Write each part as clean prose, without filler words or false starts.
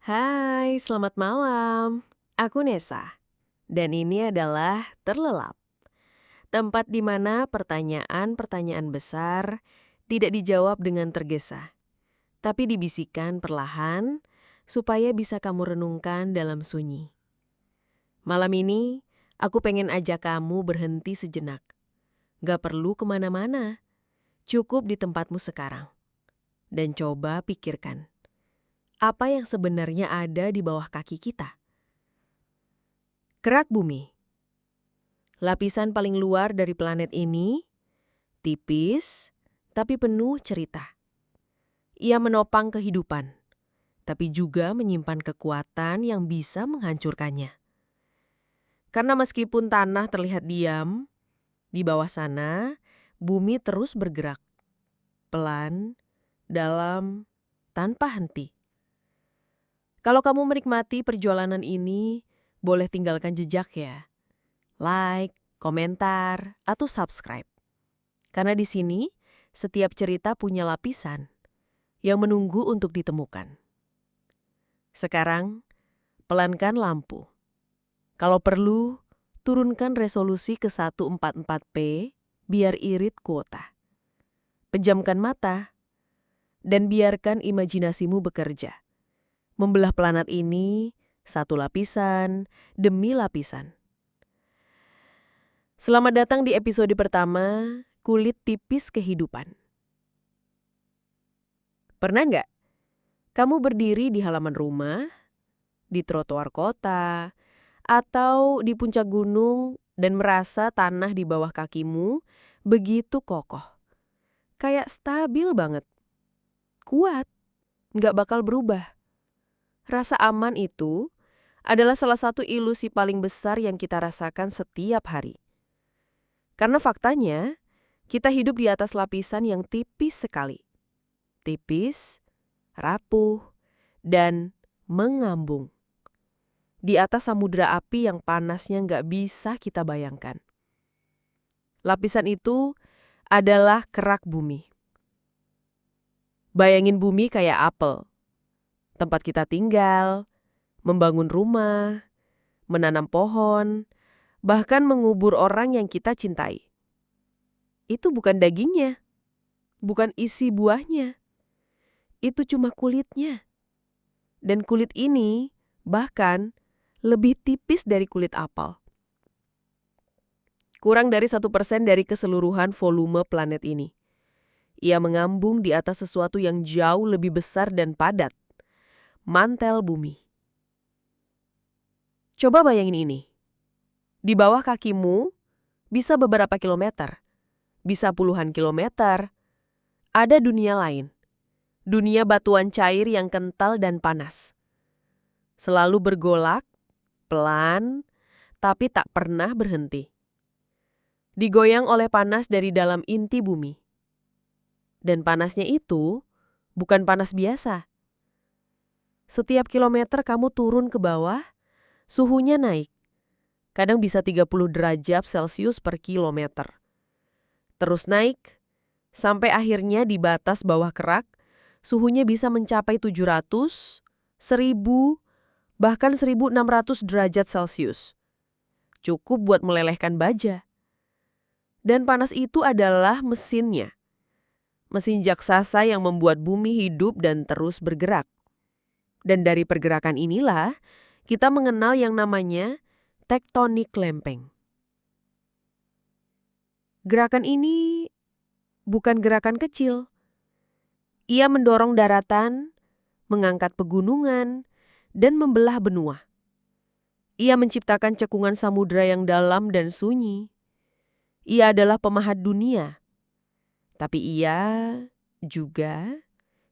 Hai, selamat malam. Aku Nesa, dan ini adalah Terlelap, tempat di mana pertanyaan-pertanyaan besar tidak dijawab dengan tergesa, tapi dibisikkan perlahan supaya bisa kamu renungkan dalam sunyi. Malam ini, aku pengen ajak kamu berhenti sejenak. Gak perlu kemana-mana, cukup di tempatmu sekarang. Dan coba pikirkan, apa yang sebenarnya ada di bawah kaki kita? Kerak bumi. Lapisan paling luar dari planet ini, tipis, tapi penuh cerita. Ia menopang kehidupan, tapi juga menyimpan kekuatan yang bisa menghancurkannya. Karena meskipun tanah terlihat diam, di bawah sana, bumi terus bergerak. Pelan, dalam, tanpa henti. Kalau kamu menikmati perjalanan ini, boleh tinggalkan jejak ya. Like, komentar, atau subscribe. Karena di sini, setiap cerita punya lapisan yang menunggu untuk ditemukan. Sekarang, pelankan lampu. Kalau perlu, turunkan resolusi ke 144p biar irit kuota. Pejamkan mata, dan biarkan imajinasimu bekerja. Membelah planet ini satu lapisan demi lapisan. Selamat datang di episode pertama, Kulit Tipis Kehidupan. Pernah nggak kamu berdiri di halaman rumah, di trotoar kota, atau di puncak gunung dan merasa tanah di bawah kakimu begitu kokoh? Kayak stabil banget. Kuat, nggak bakal berubah. Rasa aman itu adalah salah satu ilusi paling besar yang kita rasakan setiap hari. Karena faktanya, kita hidup di atas lapisan yang tipis sekali. Tipis, rapuh, dan mengambung. Di atas samudera api yang panasnya nggak bisa kita bayangkan. Lapisan itu adalah kerak bumi. Bayangin bumi kayak apel. Tempat kita tinggal, membangun rumah, menanam pohon, bahkan mengubur orang yang kita cintai. Itu bukan dagingnya, bukan isi buahnya. Itu cuma kulitnya. Dan kulit ini bahkan lebih tipis dari kulit apel. Kurang dari 1% dari keseluruhan volume planet ini. Ia mengambung di atas sesuatu yang jauh lebih besar dan padat. Mantel bumi. Coba bayangin ini. Di bawah kakimu bisa beberapa kilometer, bisa puluhan kilometer. Ada dunia lain. Dunia batuan cair yang kental dan panas. Selalu bergolak, pelan, tapi tak pernah berhenti. Digoyang oleh panas dari dalam inti bumi. Dan panasnya itu bukan panas biasa. Setiap kilometer kamu turun ke bawah, suhunya naik. Kadang bisa 30 derajat Celcius per kilometer. Terus naik, sampai akhirnya di batas bawah kerak, suhunya bisa mencapai 700, 1000, bahkan 1600 derajat Celcius. Cukup buat melelehkan baja. Dan panas itu adalah mesinnya. Mesin jaksasa yang membuat bumi hidup dan terus bergerak. Dan dari pergerakan inilah, kita mengenal yang namanya tektonik lempeng. Gerakan ini bukan gerakan kecil. Ia mendorong daratan, mengangkat pegunungan, dan membelah benua. Ia menciptakan cekungan samudera yang dalam dan sunyi. Ia adalah pemahat dunia. Tapi ia juga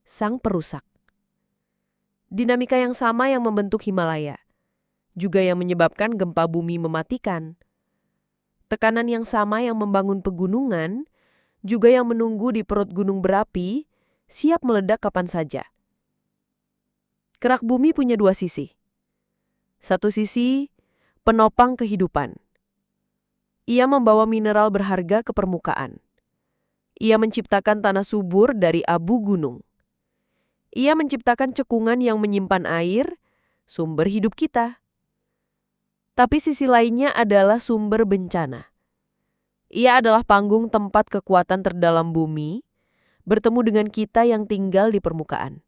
sang perusak. Dinamika yang sama yang membentuk Himalaya, juga yang menyebabkan gempa bumi mematikan. Tekanan yang sama yang membangun pegunungan, juga yang menunggu di perut gunung berapi, siap meledak kapan saja. Kerak bumi punya dua sisi. Satu sisi, penopang kehidupan. Ia membawa mineral berharga ke permukaan. Ia menciptakan tanah subur dari abu gunung. Ia menciptakan cekungan yang menyimpan air sumber hidup kita. Tapi sisi lainnya adalah sumber bencana. Ia adalah panggung tempat kekuatan terdalam bumi bertemu dengan kita yang tinggal di permukaan.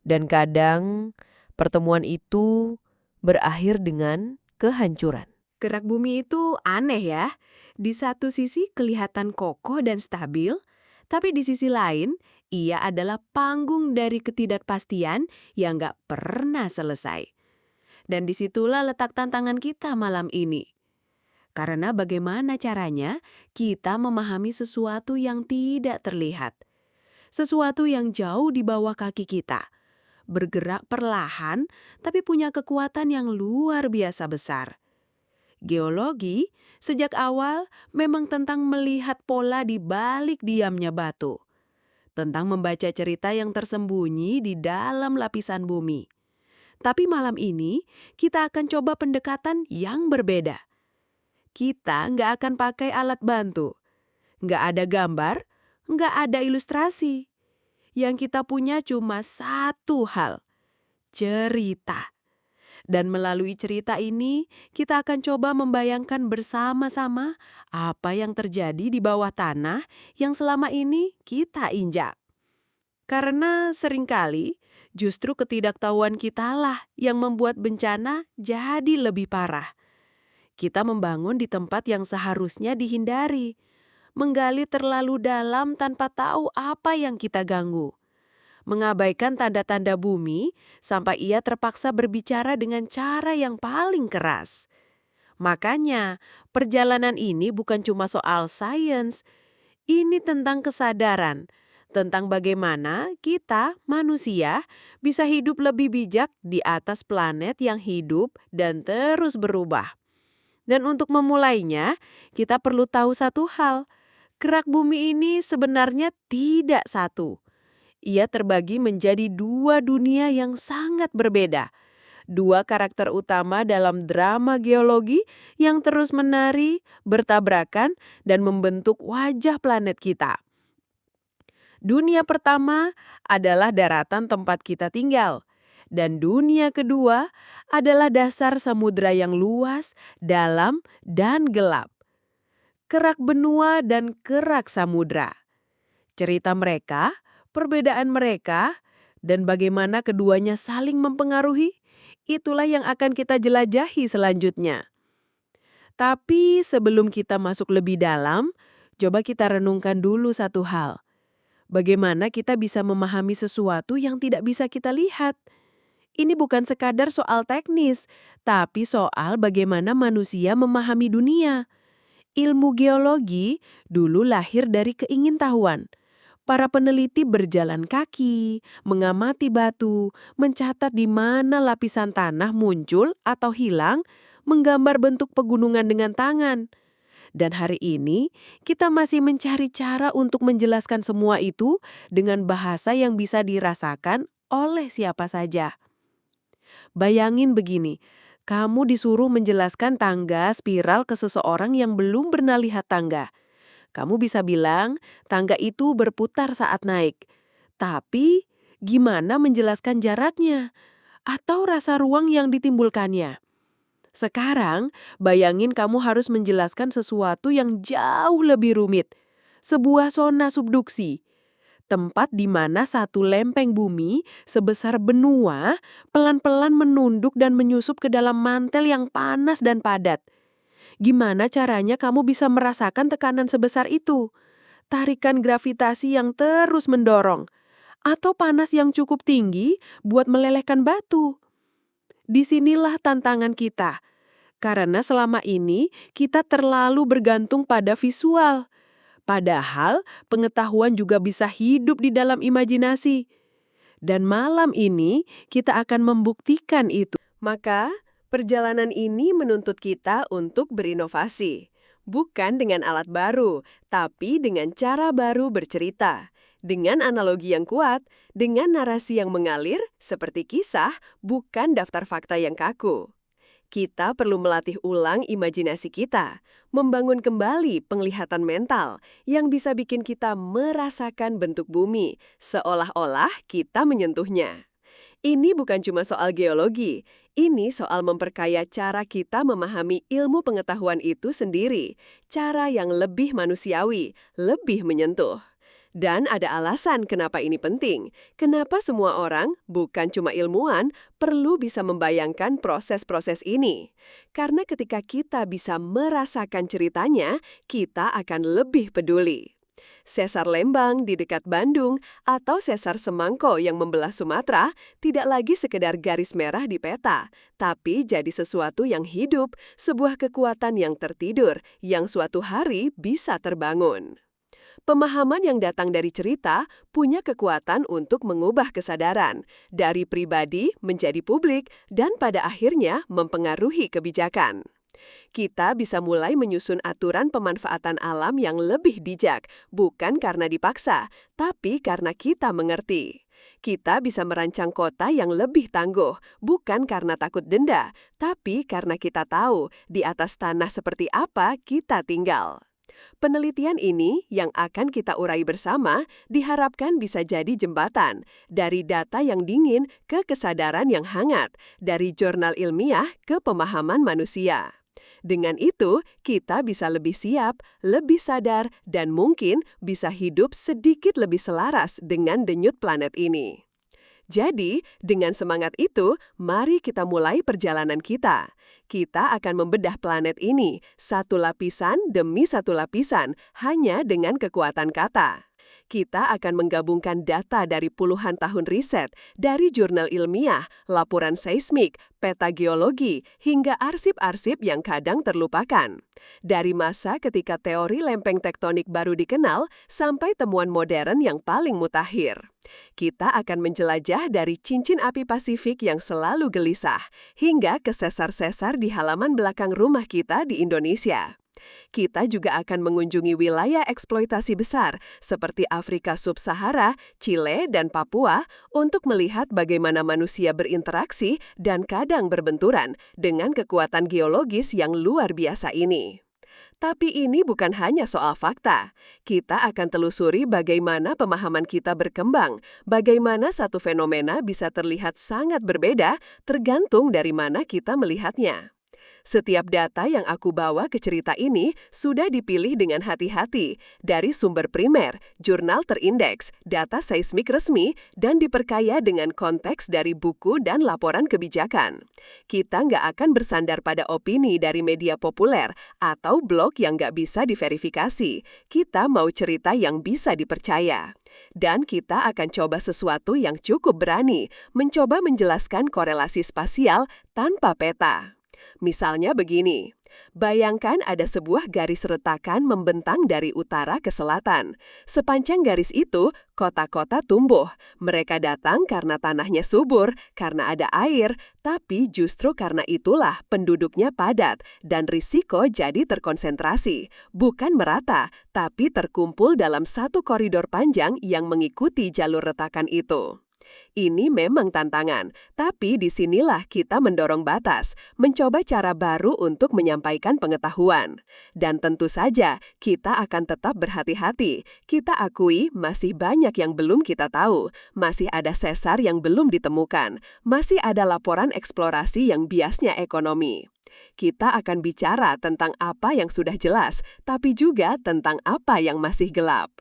Dan kadang pertemuan itu berakhir dengan kehancuran. Gerak bumi itu aneh ya. Di satu sisi kelihatan kokoh dan stabil, tapi di sisi lain, ia adalah panggung dari ketidakpastian yang gak pernah selesai. Dan disitulah letak tantangan kita malam ini. Karena bagaimana caranya kita memahami sesuatu yang tidak terlihat. Sesuatu yang jauh di bawah kaki kita. Bergerak perlahan, tapi punya kekuatan yang luar biasa besar. Geologi sejak awal memang tentang melihat pola di balik diamnya batu. Tentang membaca cerita yang tersembunyi di dalam lapisan bumi. Tapi malam ini kita akan coba pendekatan yang berbeda. Kita nggak akan pakai alat bantu. Nggak ada gambar, nggak ada ilustrasi. Yang kita punya cuma satu hal, cerita. Dan melalui cerita ini, kita akan coba membayangkan bersama-sama apa yang terjadi di bawah tanah yang selama ini kita injak. Karena seringkali justru ketidaktahuan kitalah yang membuat bencana jadi lebih parah. Kita membangun di tempat yang seharusnya dihindari, menggali terlalu dalam tanpa tahu apa yang kita ganggu. Mengabaikan tanda-tanda bumi sampai ia terpaksa berbicara dengan cara yang paling keras. Makanya, perjalanan ini bukan cuma soal sains, ini tentang kesadaran, tentang bagaimana kita, manusia, bisa hidup lebih bijak di atas planet yang hidup dan terus berubah. Dan untuk memulainya, kita perlu tahu satu hal, gerak bumi ini sebenarnya tidak satu. Ia terbagi menjadi dua dunia yang sangat berbeda. Dua karakter utama dalam drama geologi yang terus menari, bertabrakan, dan membentuk wajah planet kita. Dunia pertama adalah daratan tempat kita tinggal. Dan dunia kedua adalah dasar samudra yang luas, dalam, dan gelap. Kerak benua dan kerak samudra. Cerita mereka, perbedaan mereka, dan bagaimana keduanya saling mempengaruhi, itulah yang akan kita jelajahi selanjutnya. Tapi sebelum kita masuk lebih dalam, coba kita renungkan dulu satu hal. Bagaimana kita bisa memahami sesuatu yang tidak bisa kita lihat? Ini bukan sekadar soal teknis, tapi soal bagaimana manusia memahami dunia. Ilmu geologi dulu lahir dari keingintahuan. Para peneliti berjalan kaki, mengamati batu, mencatat di mana lapisan tanah muncul atau hilang, menggambar bentuk pegunungan dengan tangan. Dan hari ini, kita masih mencari cara untuk menjelaskan semua itu dengan bahasa yang bisa dirasakan oleh siapa saja. Bayangin begini, kamu disuruh menjelaskan tangga spiral ke seseorang yang belum pernah lihat tangga. Kamu bisa bilang, tangga itu berputar saat naik. Tapi, gimana menjelaskan jaraknya? Atau rasa ruang yang ditimbulkannya? Sekarang, bayangin kamu harus menjelaskan sesuatu yang jauh lebih rumit. Sebuah zona subduksi. Tempat di mana satu lempeng bumi sebesar benua pelan-pelan menunduk dan menyusup ke dalam mantel yang panas dan padat. Gimana caranya kamu bisa merasakan tekanan sebesar itu? Tarikan gravitasi yang terus mendorong. Atau panas yang cukup tinggi buat melelehkan batu. Disinilah tantangan kita. Karena selama ini kita terlalu bergantung pada visual. Padahal pengetahuan juga bisa hidup di dalam imajinasi. Dan malam ini kita akan membuktikan itu. Maka perjalanan ini menuntut kita untuk berinovasi. Bukan dengan alat baru, tapi dengan cara baru bercerita. Dengan analogi yang kuat, dengan narasi yang mengalir, seperti kisah, bukan daftar fakta yang kaku. Kita perlu melatih ulang imajinasi kita, membangun kembali penglihatan mental yang bisa bikin kita merasakan bentuk bumi, seolah-olah kita menyentuhnya. Ini bukan cuma soal geologi, ini soal memperkaya cara kita memahami ilmu pengetahuan itu sendiri, cara yang lebih manusiawi, lebih menyentuh. Dan ada alasan kenapa ini penting. Kenapa semua orang, bukan cuma ilmuwan, perlu bisa membayangkan proses-proses ini. Karena ketika kita bisa merasakan ceritanya, kita akan lebih peduli. Sesar Lembang di dekat Bandung atau Sesar Semangko yang membelah Sumatera tidak lagi sekedar garis merah di peta, tapi jadi sesuatu yang hidup, sebuah kekuatan yang tertidur, yang suatu hari bisa terbangun. Pemahaman yang datang dari cerita punya kekuatan untuk mengubah kesadaran, dari pribadi menjadi publik, dan pada akhirnya mempengaruhi kebijakan. Kita bisa mulai menyusun aturan pemanfaatan alam yang lebih bijak, bukan karena dipaksa, tapi karena kita mengerti. Kita bisa merancang kota yang lebih tangguh, bukan karena takut denda, tapi karena kita tahu di atas tanah seperti apa kita tinggal. Penelitian ini yang akan kita urai bersama diharapkan bisa jadi jembatan dari data yang dingin ke kesadaran yang hangat, dari jurnal ilmiah ke pemahaman manusia. Dengan itu, kita bisa lebih siap, lebih sadar, dan mungkin bisa hidup sedikit lebih selaras dengan denyut planet ini. Jadi, dengan semangat itu, mari kita mulai perjalanan kita. Kita akan membedah planet ini, satu lapisan demi satu lapisan, hanya dengan kekuatan kata. Kita akan menggabungkan data dari puluhan tahun riset, dari jurnal ilmiah, laporan seismik, peta geologi, hingga arsip-arsip yang kadang terlupakan. Dari masa ketika teori lempeng tektonik baru dikenal, sampai temuan modern yang paling mutakhir. Kita akan menjelajah dari cincin api Pasifik yang selalu gelisah, hingga ke sesar-sesar di halaman belakang rumah kita di Indonesia. Kita juga akan mengunjungi wilayah eksploitasi besar seperti Afrika Sub-Sahara, Chile, dan Papua untuk melihat bagaimana manusia berinteraksi dan kadang berbenturan dengan kekuatan geologis yang luar biasa ini. Tapi ini bukan hanya soal fakta. Kita akan telusuri bagaimana pemahaman kita berkembang, bagaimana satu fenomena bisa terlihat sangat berbeda tergantung dari mana kita melihatnya. Setiap data yang aku bawa ke cerita ini sudah dipilih dengan hati-hati dari sumber primer, jurnal terindeks, data seismik resmi, dan diperkaya dengan konteks dari buku dan laporan kebijakan. Kita nggak akan bersandar pada opini dari media populer atau blog yang nggak bisa diverifikasi. Kita mau cerita yang bisa dipercaya. Dan kita akan coba sesuatu yang cukup berani, mencoba menjelaskan korelasi spasial tanpa peta. Misalnya begini, bayangkan ada sebuah garis retakan membentang dari utara ke selatan. Sepanjang garis itu, kota-kota tumbuh. Mereka datang karena tanahnya subur, karena ada air, tapi justru karena itulah penduduknya padat dan risiko jadi terkonsentrasi. Bukan merata, tapi terkumpul dalam satu koridor panjang yang mengikuti jalur retakan itu. Ini memang tantangan, tapi disinilah kita mendorong batas, mencoba cara baru untuk menyampaikan pengetahuan. Dan tentu saja, kita akan tetap berhati-hati. Kita akui masih banyak yang belum kita tahu, masih ada sesar yang belum ditemukan, masih ada laporan eksplorasi yang biasnya ekonomi. Kita akan bicara tentang apa yang sudah jelas, tapi juga tentang apa yang masih gelap.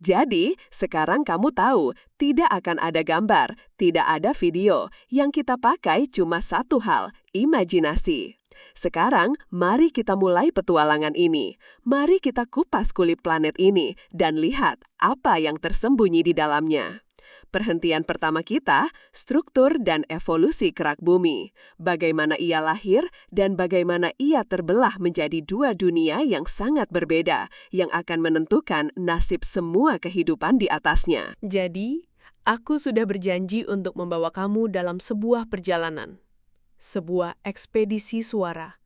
Jadi, sekarang kamu tahu, tidak akan ada gambar, tidak ada video. Yang kita pakai cuma satu hal, imajinasi. Sekarang, mari kita mulai petualangan ini. Mari kita kupas kulit planet ini dan lihat apa yang tersembunyi di dalamnya. Perhentian pertama kita, struktur dan evolusi kerak bumi. Bagaimana ia lahir dan bagaimana ia terbelah menjadi dua dunia yang sangat berbeda, yang akan menentukan nasib semua kehidupan di atasnya. Jadi, aku sudah berjanji untuk membawa kamu dalam sebuah perjalanan. Sebuah ekspedisi suara.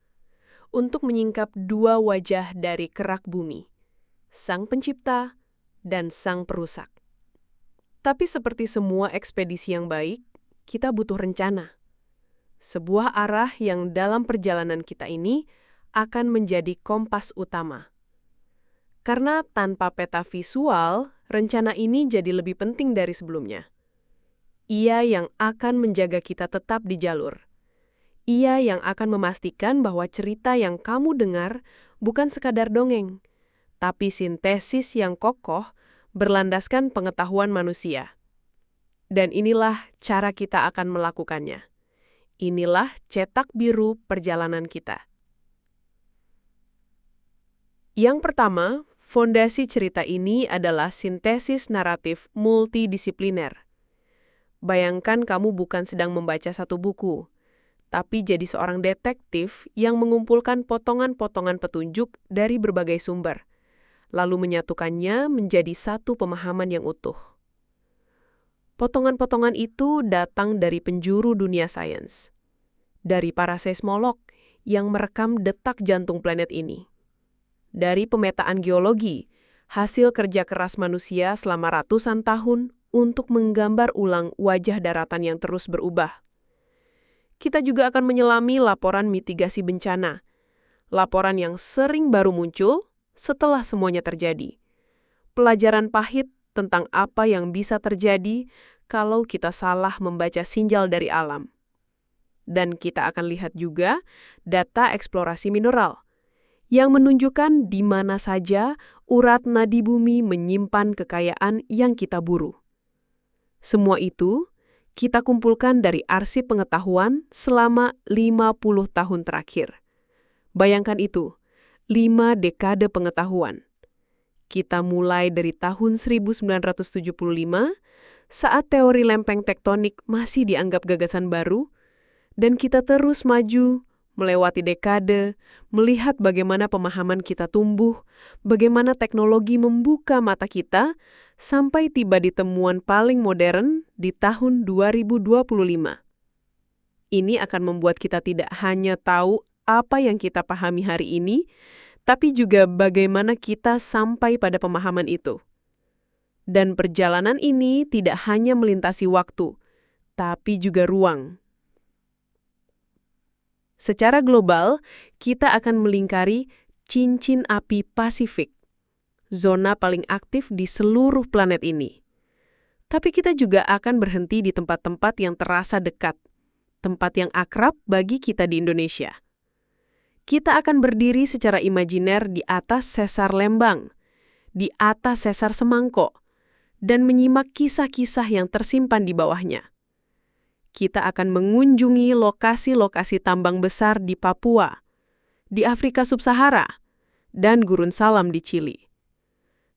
Untuk menyingkap dua wajah dari kerak bumi. Sang pencipta dan sang perusak. Tapi seperti semua ekspedisi yang baik, kita butuh rencana. Sebuah arah yang dalam perjalanan kita ini akan menjadi kompas utama. Karena tanpa peta visual, rencana ini jadi lebih penting dari sebelumnya. Ia yang akan menjaga kita tetap di jalur. Ia yang akan memastikan bahwa cerita yang kamu dengar bukan sekadar dongeng, tapi sintesis yang kokoh berlandaskan pengetahuan manusia. Dan inilah cara kita akan melakukannya. Inilah cetak biru perjalanan kita. Yang pertama, fondasi cerita ini adalah sintesis naratif multidisipliner. Bayangkan kamu bukan sedang membaca satu buku, tapi jadi seorang detektif yang mengumpulkan potongan-potongan petunjuk dari berbagai sumber, lalu menyatukannya menjadi satu pemahaman yang utuh. Potongan-potongan itu datang dari penjuru dunia sains, dari para seismolog yang merekam detak jantung planet ini, dari pemetaan geologi, hasil kerja keras manusia selama ratusan tahun untuk menggambar ulang wajah daratan yang terus berubah. Kita juga akan menyelami laporan mitigasi bencana, laporan yang sering baru muncul setelah semuanya terjadi. Pelajaran pahit tentang apa yang bisa terjadi kalau kita salah membaca sinjal dari alam. Dan kita akan lihat juga data eksplorasi mineral yang menunjukkan di mana saja urat nadi bumi menyimpan kekayaan yang kita buru. Semua itu kita kumpulkan dari arsip pengetahuan selama 50 tahun terakhir. Bayangkan itu, 5 dekade pengetahuan. Kita mulai dari tahun 1975, saat teori lempeng tektonik masih dianggap gagasan baru, dan kita terus maju, melewati dekade, melihat bagaimana pemahaman kita tumbuh, bagaimana teknologi membuka mata kita, sampai tiba di temuan paling modern di tahun 2025. Ini akan membuat kita tidak hanya tahu apa yang kita pahami hari ini, tapi juga bagaimana kita sampai pada pemahaman itu. Dan perjalanan ini tidak hanya melintasi waktu, tapi juga ruang. Secara global, kita akan melingkari cincin api Pasifik, zona paling aktif di seluruh planet ini. Tapi kita juga akan berhenti di tempat-tempat yang terasa dekat, tempat yang akrab bagi kita di Indonesia. Kita akan berdiri secara imajiner di atas sesar Lembang, di atas sesar Semangko, dan menyimak kisah-kisah yang tersimpan di bawahnya. Kita akan mengunjungi lokasi-lokasi tambang besar di Papua, di Afrika Sub-Sahara, dan Gurun Salam di Chili.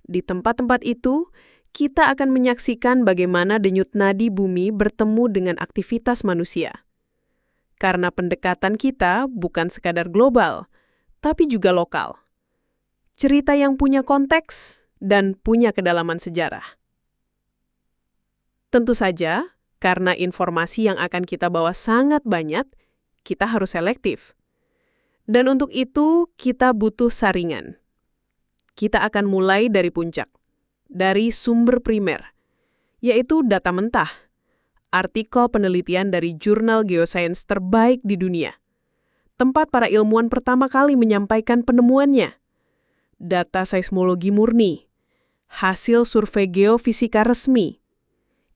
Di tempat-tempat itu, kita akan menyaksikan bagaimana denyut nadi bumi bertemu dengan aktivitas manusia. Karena pendekatan kita bukan sekadar global, tapi juga lokal. Cerita yang punya konteks dan punya kedalaman sejarah. Tentu saja, karena informasi yang akan kita bawa sangat banyak, kita harus selektif. Dan untuk itu, kita butuh saringan. Kita akan mulai dari puncak, dari sumber primer, yaitu data mentah, artikel penelitian dari jurnal geosains terbaik di dunia, tempat para ilmuwan pertama kali menyampaikan penemuannya, data seismologi murni, hasil survei geofisika resmi.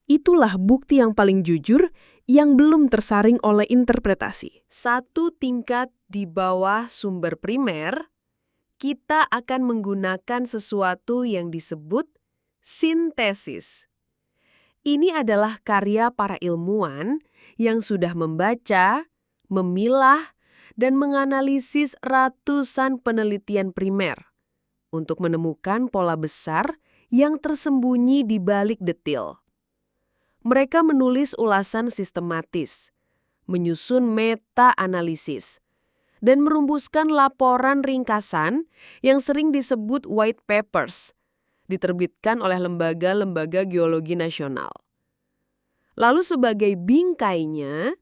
Itulah bukti yang paling jujur yang belum tersaring oleh interpretasi. Satu tingkat di bawah sumber primer, kita akan menggunakan sesuatu yang disebut sintesis. Ini adalah karya para ilmuwan yang sudah membaca, memilah, dan menganalisis ratusan penelitian primer untuk menemukan pola besar yang tersembunyi di balik detil. Mereka menulis ulasan sistematis, menyusun meta-analisis, dan merumuskan laporan ringkasan yang sering disebut white papers, diterbitkan oleh lembaga-lembaga geologi nasional. Lalu sebagai bingkainya,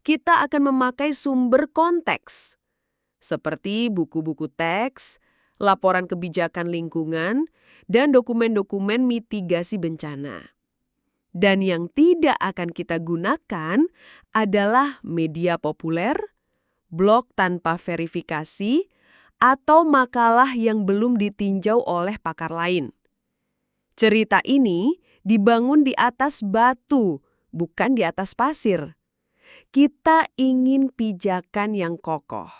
kita akan memakai sumber konteks, seperti buku-buku teks, laporan kebijakan lingkungan, dan dokumen-dokumen mitigasi bencana. Dan yang tidak akan kita gunakan adalah media populer, blog tanpa verifikasi, atau makalah yang belum ditinjau oleh pakar lain. Cerita ini dibangun di atas batu, bukan di atas pasir. Kita ingin pijakan yang kokoh.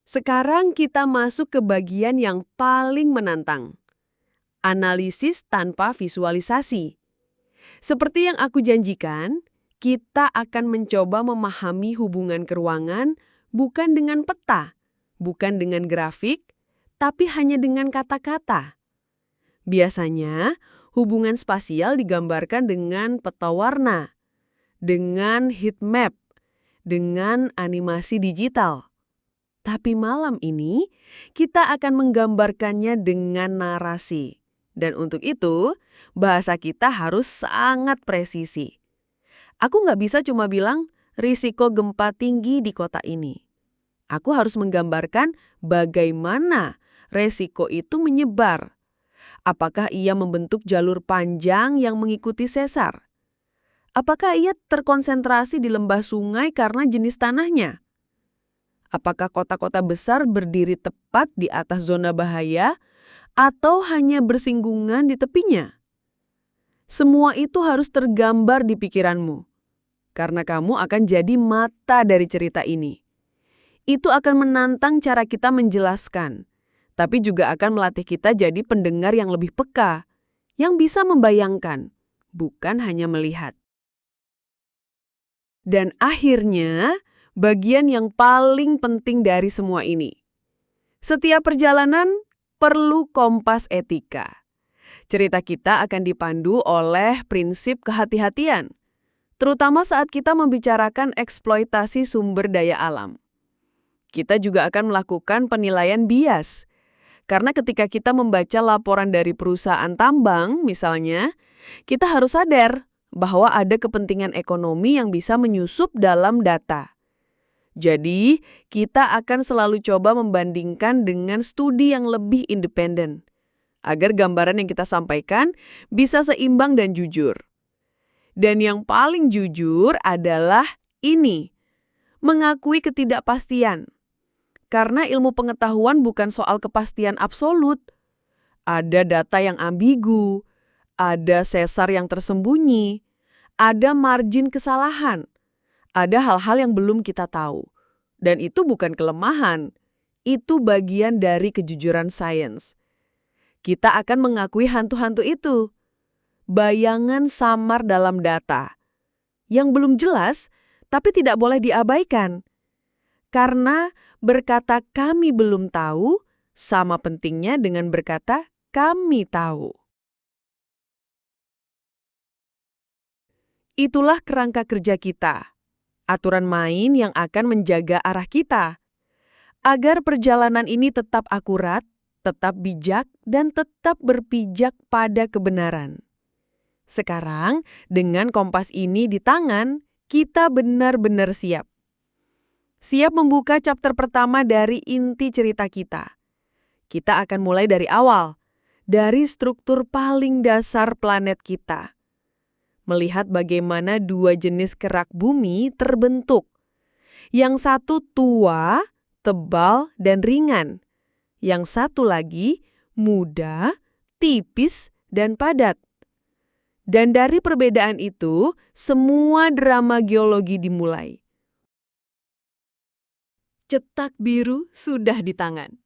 Sekarang kita masuk ke bagian yang paling menantang. Analisis tanpa visualisasi. Seperti yang aku janjikan, kita akan mencoba memahami hubungan keruangan bukan dengan peta, bukan dengan grafik, tapi hanya dengan kata-kata. Biasanya, hubungan spasial digambarkan dengan peta warna, dengan heat map, dengan animasi digital. Tapi malam ini, kita akan menggambarkannya dengan narasi. Dan untuk itu, bahasa kita harus sangat presisi. Aku nggak bisa cuma bilang, risiko gempa tinggi di kota ini. Aku harus menggambarkan bagaimana resiko itu menyebar. Apakah ia membentuk jalur panjang yang mengikuti sesar? Apakah ia terkonsentrasi di lembah sungai karena jenis tanahnya? Apakah kota-kota besar berdiri tepat di atas zona bahaya atau hanya bersinggungan di tepinya? Semua itu harus tergambar di pikiranmu, karena kamu akan jadi mata dari cerita ini. Itu akan menantang cara kita menjelaskan, tapi juga akan melatih kita jadi pendengar yang lebih peka, yang bisa membayangkan, bukan hanya melihat. Dan akhirnya, bagian yang paling penting dari semua ini. Setiap perjalanan perlu kompas etika. Cerita kita akan dipandu oleh prinsip kehati-hatian, terutama saat kita membicarakan eksploitasi sumber daya alam. Kita juga akan melakukan penilaian bias, karena ketika kita membaca laporan dari perusahaan tambang, misalnya, kita harus sadar bahwa ada kepentingan ekonomi yang bisa menyusup dalam data. Jadi, kita akan selalu coba membandingkan dengan studi yang lebih independen, agar gambaran yang kita sampaikan bisa seimbang dan jujur. Dan yang paling jujur adalah ini, mengakui ketidakpastian. Karena ilmu pengetahuan bukan soal kepastian absolut. Ada data yang ambigu, ada sesar yang tersembunyi, ada margin kesalahan. Ada hal-hal yang belum kita tahu. Dan itu bukan kelemahan. Itu bagian dari kejujuran sains. Kita akan mengakui hantu-hantu itu. Bayangan samar dalam data. Yang belum jelas, tapi tidak boleh diabaikan. Karena berkata kami belum tahu, sama pentingnya dengan berkata kami tahu. Itulah kerangka kerja kita. Aturan main yang akan menjaga arah kita. Agar perjalanan ini tetap akurat, tetap bijak, dan tetap berpijak pada kebenaran. Sekarang, dengan kompas ini di tangan, kita benar-benar siap. Siap membuka chapter pertama dari inti cerita kita. Kita akan mulai dari awal, dari struktur paling dasar planet kita. Melihat bagaimana dua jenis kerak bumi terbentuk. Yang satu tua, tebal, dan ringan. Yang satu lagi muda, tipis, dan padat. Dan dari perbedaan itu, semua drama geologi dimulai. Cetak biru sudah di tangan.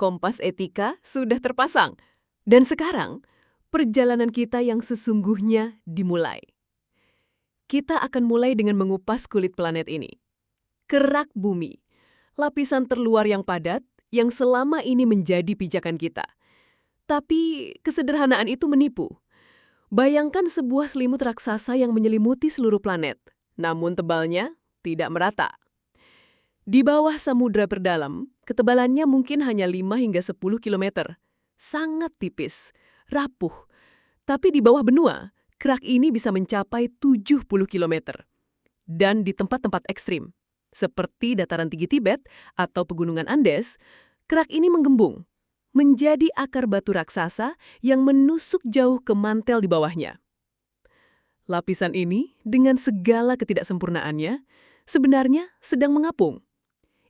Kompas etika sudah terpasang. Dan sekarang, perjalanan kita yang sesungguhnya dimulai. Kita akan mulai dengan mengupas kulit planet ini. Kerak bumi, lapisan terluar yang padat yang selama ini menjadi pijakan kita. Tapi kesederhanaan itu menipu. Bayangkan sebuah selimut raksasa yang menyelimuti seluruh planet, namun tebalnya tidak merata. Di bawah samudra terdalam, ketebalannya mungkin hanya 5 hingga 10 km. Sangat tipis, rapuh. Tapi di bawah benua, kerak ini bisa mencapai 70 km. Dan di tempat-tempat ekstrim, seperti dataran tinggi Tibet atau pegunungan Andes, kerak ini menggembung, menjadi akar batu raksasa yang menusuk jauh ke mantel di bawahnya. Lapisan ini, dengan segala ketidaksempurnaannya, sebenarnya sedang mengapung.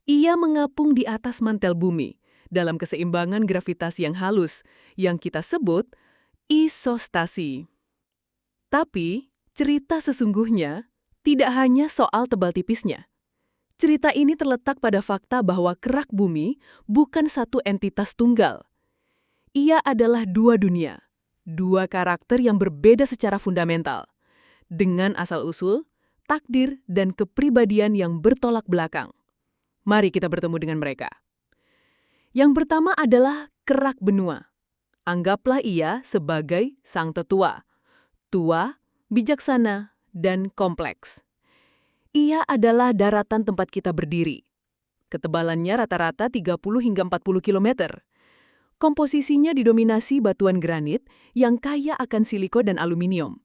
Ia mengapung di atas mantel bumi, dalam keseimbangan gravitasi yang halus, yang kita sebut isostasi. Tapi, cerita sesungguhnya tidak hanya soal tebal tipisnya. Cerita ini terletak pada fakta bahwa kerak bumi bukan satu entitas tunggal. Ia adalah dua dunia, dua karakter yang berbeda secara fundamental, dengan asal-usul, takdir, dan kepribadian yang bertolak belakang. Mari kita bertemu dengan mereka. Yang pertama adalah kerak benua. Anggaplah ia sebagai sang tetua, tua, bijaksana, dan kompleks. Ia adalah daratan tempat kita berdiri. Ketebalannya rata-rata 30 hingga 40 km. Komposisinya didominasi batuan granit yang kaya akan siliko dan aluminium.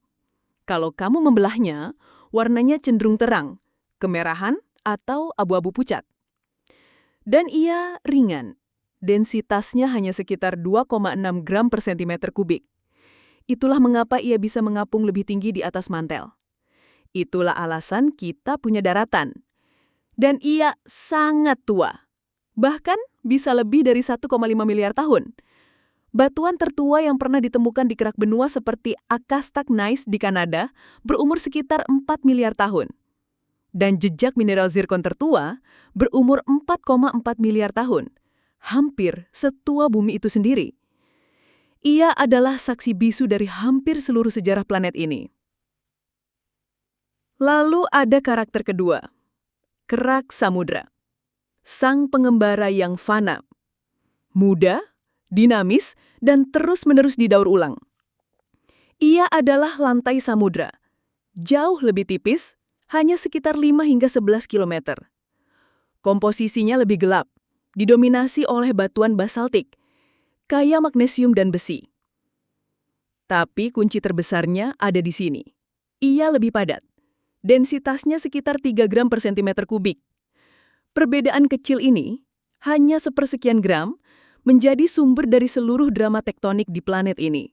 Kalau kamu membelahnya, warnanya cenderung terang, kemerahan, atau abu-abu pucat. Dan ia ringan. Densitasnya hanya sekitar 2,6 gram per sentimeter kubik. Itulah mengapa ia bisa mengapung lebih tinggi di atas mantel. Itulah alasan kita punya daratan. Dan ia sangat tua. Bahkan bisa lebih dari 1,5 miliar tahun. Batuan tertua yang pernah ditemukan di kerak benua seperti Akastak Gneiss di Kanada berumur sekitar 4 miliar tahun. Dan jejak mineral zirkon tertua berumur 4,4 miliar tahun. Hampir setua bumi itu sendiri. Ia adalah saksi bisu dari hampir seluruh sejarah planet ini. Lalu ada karakter kedua, kerak samudra. Sang pengembara yang fana. Muda, dinamis, dan terus-menerus didaur ulang. Ia adalah lantai samudra. Jauh lebih tipis, hanya sekitar 5 hingga 11 km. Komposisinya lebih gelap, didominasi oleh batuan basaltik, kaya magnesium dan besi. Tapi kunci terbesarnya ada di sini. Ia lebih padat. Densitasnya sekitar 3 gram per sentimeter kubik. Perbedaan kecil ini, hanya sepersekian gram, menjadi sumber dari seluruh drama tektonik di planet ini.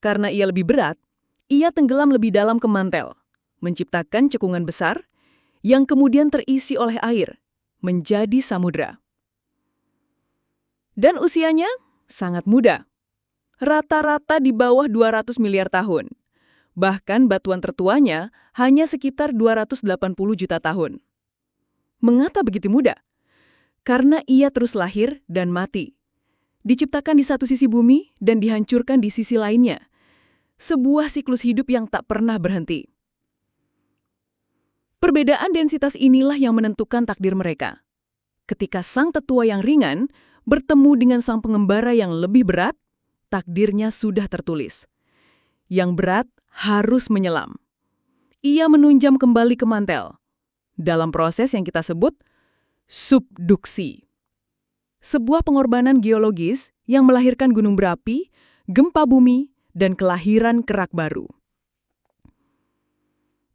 Karena ia lebih berat, ia tenggelam lebih dalam ke mantel, menciptakan cekungan besar yang kemudian terisi oleh air, menjadi samudra. Dan usianya sangat muda. Rata-rata di bawah 200 miliar tahun. Bahkan batuan tertuanya hanya sekitar 280 juta tahun. Mengapa begitu muda? Karena ia terus lahir dan mati. Diciptakan di satu sisi bumi dan dihancurkan di sisi lainnya. Sebuah siklus hidup yang tak pernah berhenti. Perbedaan densitas inilah yang menentukan takdir mereka. Ketika sang tetua yang ringan bertemu dengan sang pengembara yang lebih berat, takdirnya sudah tertulis. Yang berat harus menyelam. Ia menunjam kembali ke mantel. Dalam proses yang kita sebut subduksi. Sebuah pengorbanan geologis yang melahirkan gunung berapi, gempa bumi, dan kelahiran kerak baru.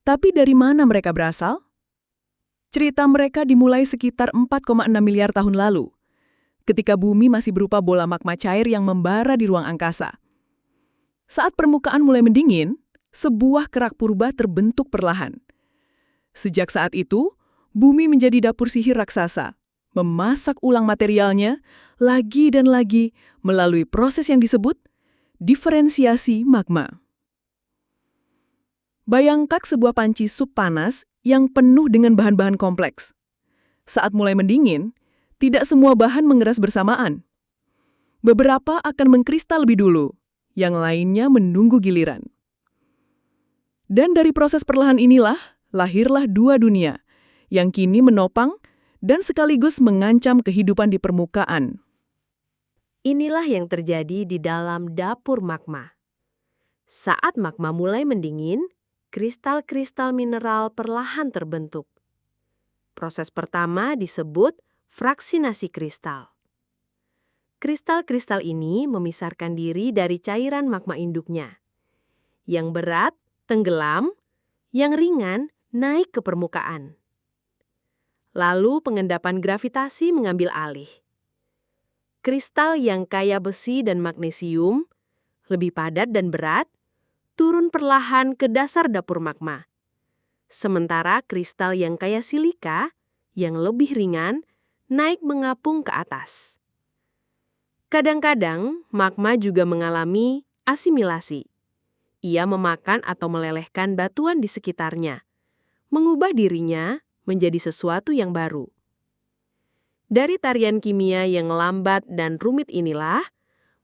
Tapi dari mana mereka berasal? Cerita mereka dimulai sekitar 4,6 miliar tahun lalu, ketika bumi masih berupa bola magma cair yang membara di ruang angkasa. Saat permukaan mulai mendingin, sebuah kerak purba terbentuk perlahan. Sejak saat itu, bumi menjadi dapur sihir raksasa, memasak ulang materialnya lagi dan lagi melalui proses yang disebut diferensiasi magma. Bayangkan sebuah panci sup panas yang penuh dengan bahan-bahan kompleks. Saat mulai mendingin, tidak semua bahan mengeras bersamaan. Beberapa akan mengkristal lebih dulu, yang lainnya menunggu giliran. Dan dari proses perlahan inilah, lahirlah dua dunia, yang kini menopang dan sekaligus mengancam kehidupan di permukaan. Inilah yang terjadi di dalam dapur magma. Saat magma mulai mendingin, kristal-kristal mineral perlahan terbentuk. Proses pertama disebut fraksinasi kristal. Kristal-kristal ini memisahkan diri dari cairan magma induknya. Yang berat tenggelam, yang ringan naik ke permukaan. Lalu pengendapan gravitasi mengambil alih. Kristal yang kaya besi dan magnesium, lebih padat dan berat, turun perlahan ke dasar dapur magma. Sementara kristal yang kaya silika, yang lebih ringan, naik mengapung ke atas. Kadang-kadang magma juga mengalami asimilasi, Ia memakan atau melelehkan batuan di sekitarnya, mengubah dirinya menjadi sesuatu yang baru. Dari tarian kimia yang lambat dan rumit inilah,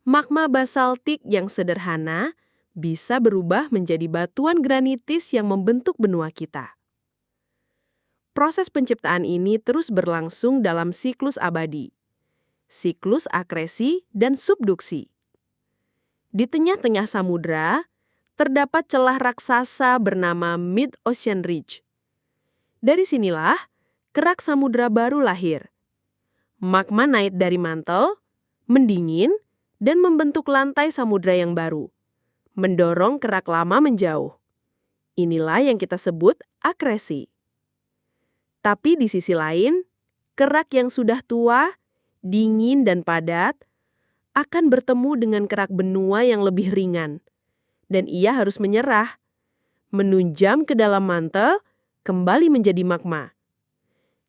magma basaltik yang sederhana bisa berubah menjadi batuan granitis yang membentuk benua kita. Proses penciptaan ini terus berlangsung dalam siklus abadi, siklus akresi dan subduksi. Di tengah-tengah samudra, terdapat celah raksasa bernama Mid-Ocean Ridge. Dari sinilah, kerak samudra baru lahir. Magma naik dari mantel, mendingin, dan membentuk lantai samudra yang baru, mendorong kerak lama menjauh. Inilah yang kita sebut akresi. Tapi di sisi lain, kerak yang sudah tua, dingin dan padat, akan bertemu dengan kerak benua yang lebih ringan. Dan ia harus menyerah, menunjam ke dalam mantel, kembali menjadi magma.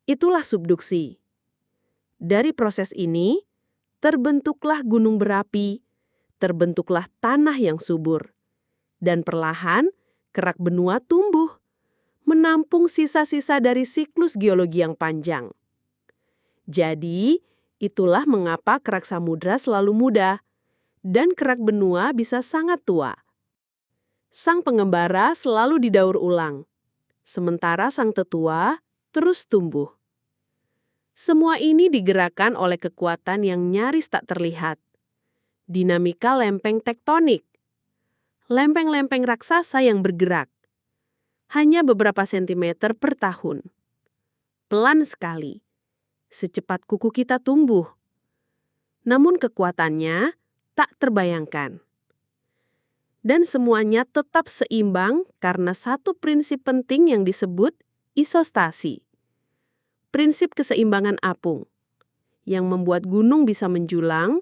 Itulah subduksi. Dari proses ini, terbentuklah gunung berapi, terbentuklah tanah yang subur. Dan perlahan, kerak benua tumbuh, menampung sisa-sisa dari siklus geologi yang panjang. Jadi, itulah mengapa kerak samudra selalu muda, dan kerak benua bisa sangat tua. Sang pengembara selalu didaur ulang, sementara sang tetua terus tumbuh. Semua ini digerakkan oleh kekuatan yang nyaris tak terlihat. Dinamika lempeng tektonik. Lempeng-lempeng raksasa yang bergerak. Hanya beberapa sentimeter per tahun. Pelan sekali. Secepat kuku kita tumbuh. Namun kekuatannya tak terbayangkan. Dan semuanya tetap seimbang karena satu prinsip penting yang disebut isostasi. Prinsip keseimbangan apung, yang membuat gunung bisa menjulang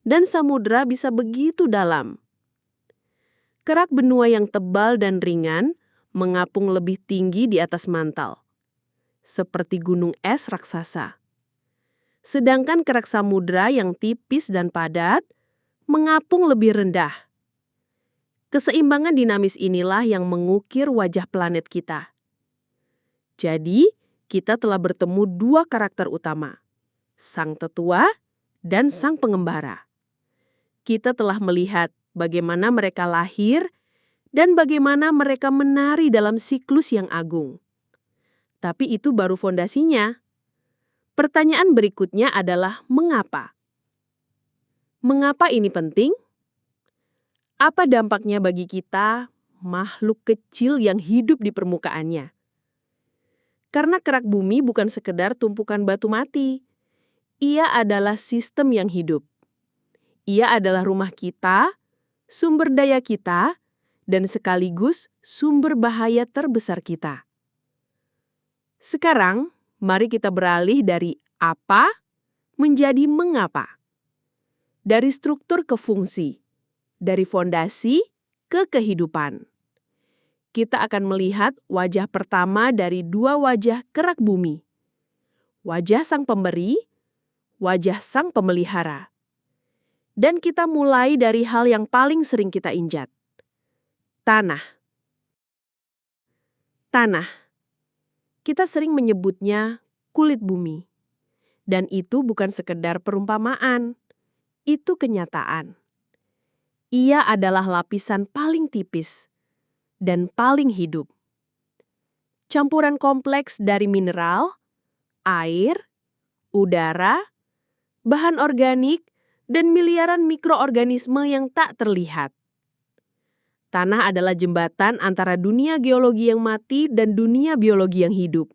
dan samudra bisa begitu dalam. Kerak benua yang tebal dan ringan mengapung lebih tinggi di atas mantel, seperti gunung es raksasa. Sedangkan kerak samudra yang tipis dan padat mengapung lebih rendah. Keseimbangan dinamis inilah yang mengukir wajah planet kita. Jadi, kita telah bertemu dua karakter utama, sang tetua dan sang pengembara. Kita telah melihat bagaimana mereka lahir dan bagaimana mereka menari dalam siklus yang agung. Tapi itu baru fondasinya. Pertanyaan berikutnya adalah mengapa? Mengapa ini penting? Apa dampaknya bagi kita, makhluk kecil yang hidup di permukaannya? Karena kerak bumi bukan sekedar tumpukan batu mati. Ia adalah sistem yang hidup. Ia adalah rumah kita, sumber daya kita, dan sekaligus sumber bahaya terbesar kita. Sekarang, mari kita beralih dari apa menjadi mengapa. Dari struktur ke fungsi, dari fondasi ke kehidupan. Kita akan melihat wajah pertama dari dua wajah kerak bumi. Wajah sang pemberi, wajah sang pemelihara. Dan kita mulai dari hal yang paling sering kita injak. Tanah. Tanah. Kita sering menyebutnya kulit bumi. Dan itu bukan sekedar perumpamaan. Itu kenyataan. Ia adalah lapisan paling tipis dan paling hidup. Campuran kompleks dari mineral, air, udara, bahan organik, dan miliaran mikroorganisme yang tak terlihat. Tanah adalah jembatan antara dunia geologi yang mati dan dunia biologi yang hidup.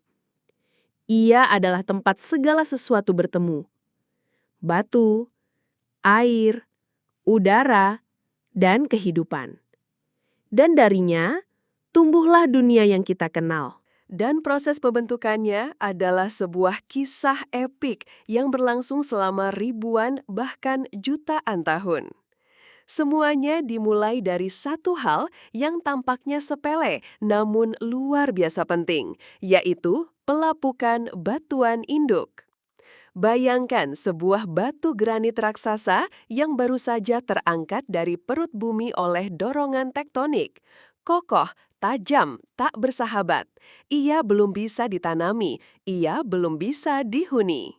Ia adalah tempat segala sesuatu bertemu. Batu, air, udara, dan kehidupan. Dan darinya, tumbuhlah dunia yang kita kenal. Dan proses pembentukannya adalah sebuah kisah epik yang berlangsung selama ribuan bahkan jutaan tahun. Semuanya dimulai dari satu hal yang tampaknya sepele namun luar biasa penting, yaitu pelapukan batuan induk. Bayangkan sebuah batu granit raksasa yang baru saja terangkat dari perut bumi oleh dorongan tektonik. Kokoh, tajam, tak bersahabat. Ia belum bisa ditanami, ia belum bisa dihuni.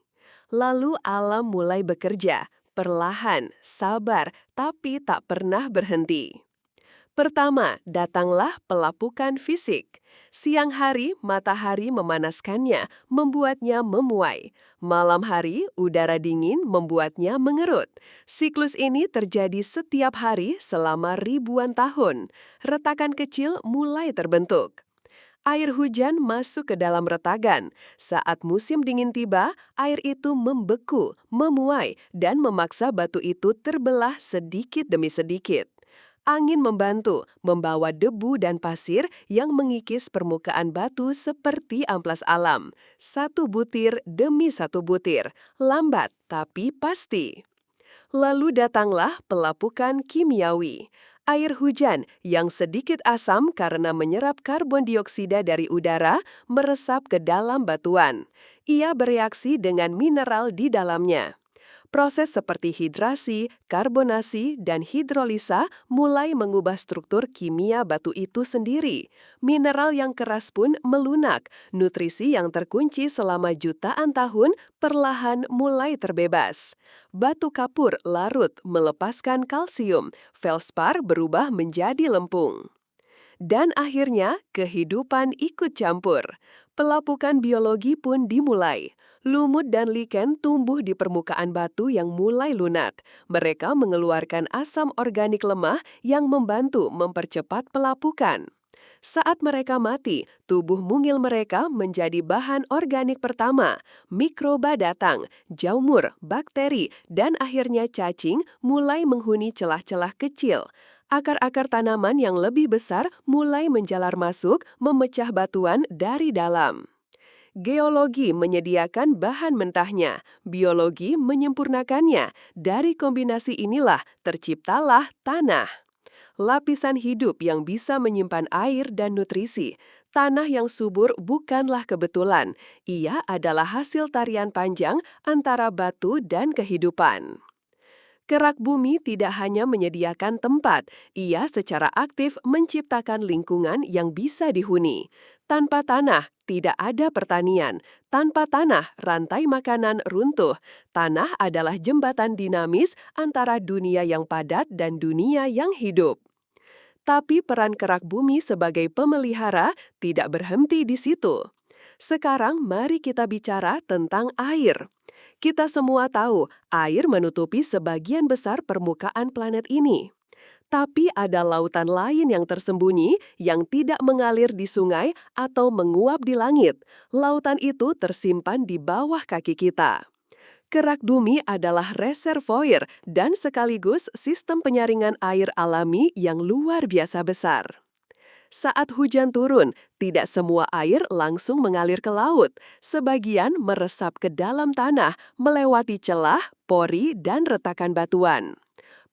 Lalu alam mulai bekerja, perlahan, sabar, tapi tak pernah berhenti. Pertama, datanglah pelapukan fisik. Siang hari, matahari memanaskannya, membuatnya memuai. Malam hari, udara dingin membuatnya mengerut. Siklus ini terjadi setiap hari selama ribuan tahun. Retakan kecil mulai terbentuk. Air hujan masuk ke dalam retakan. Saat musim dingin tiba, air itu membeku, memuai, dan memaksa batu itu terbelah sedikit demi sedikit. Angin membantu, membawa debu dan pasir yang mengikis permukaan batu seperti amplas alam. Satu butir demi satu butir, lambat tapi pasti. Lalu datanglah pelapukan kimiawi. Air hujan yang sedikit asam karena menyerap karbon dioksida dari udara meresap ke dalam batuan. Ia bereaksi dengan mineral di dalamnya. Proses seperti hidrasi, karbonasi, dan hidrolisa mulai mengubah struktur kimia batu itu sendiri. Mineral yang keras pun melunak, nutrisi yang terkunci selama jutaan tahun perlahan mulai terbebas. Batu kapur larut melepaskan kalsium, felspar berubah menjadi lempung. Dan akhirnya, kehidupan ikut campur. Pelapukan biologi pun dimulai. Lumut dan liken tumbuh di permukaan batu yang mulai lunak. Mereka mengeluarkan asam organik lemah yang membantu mempercepat pelapukan. Saat mereka mati, tubuh mungil mereka menjadi bahan organik pertama. Mikroba datang, jamur, bakteri, dan akhirnya cacing mulai menghuni celah-celah kecil. Akar-akar tanaman yang lebih besar mulai menjalar masuk, memecah batuan dari dalam. Geologi menyediakan bahan mentahnya, biologi menyempurnakannya. Dari kombinasi inilah terciptalah tanah. Lapisan hidup yang bisa menyimpan air dan nutrisi. Tanah yang subur bukanlah kebetulan, ia adalah hasil tarian panjang antara batu dan kehidupan. Kerak bumi tidak hanya menyediakan tempat, ia secara aktif menciptakan lingkungan yang bisa dihuni. Tanpa tanah, tidak ada pertanian. Tanpa tanah, rantai makanan runtuh. Tanah adalah jembatan dinamis antara dunia yang padat dan dunia yang hidup. Tapi peran kerak bumi sebagai pemelihara tidak berhenti di situ. Sekarang mari kita bicara tentang air. Kita semua tahu, air menutupi sebagian besar permukaan planet ini. Tapi ada lautan lain yang tersembunyi yang tidak mengalir di sungai atau menguap di langit. Lautan itu tersimpan di bawah kaki kita. Kerak bumi adalah reservoir dan sekaligus sistem penyaringan air alami yang luar biasa besar. Saat hujan turun, tidak semua air langsung mengalir ke laut. Sebagian meresap ke dalam tanah, melewati celah, pori, dan retakan batuan.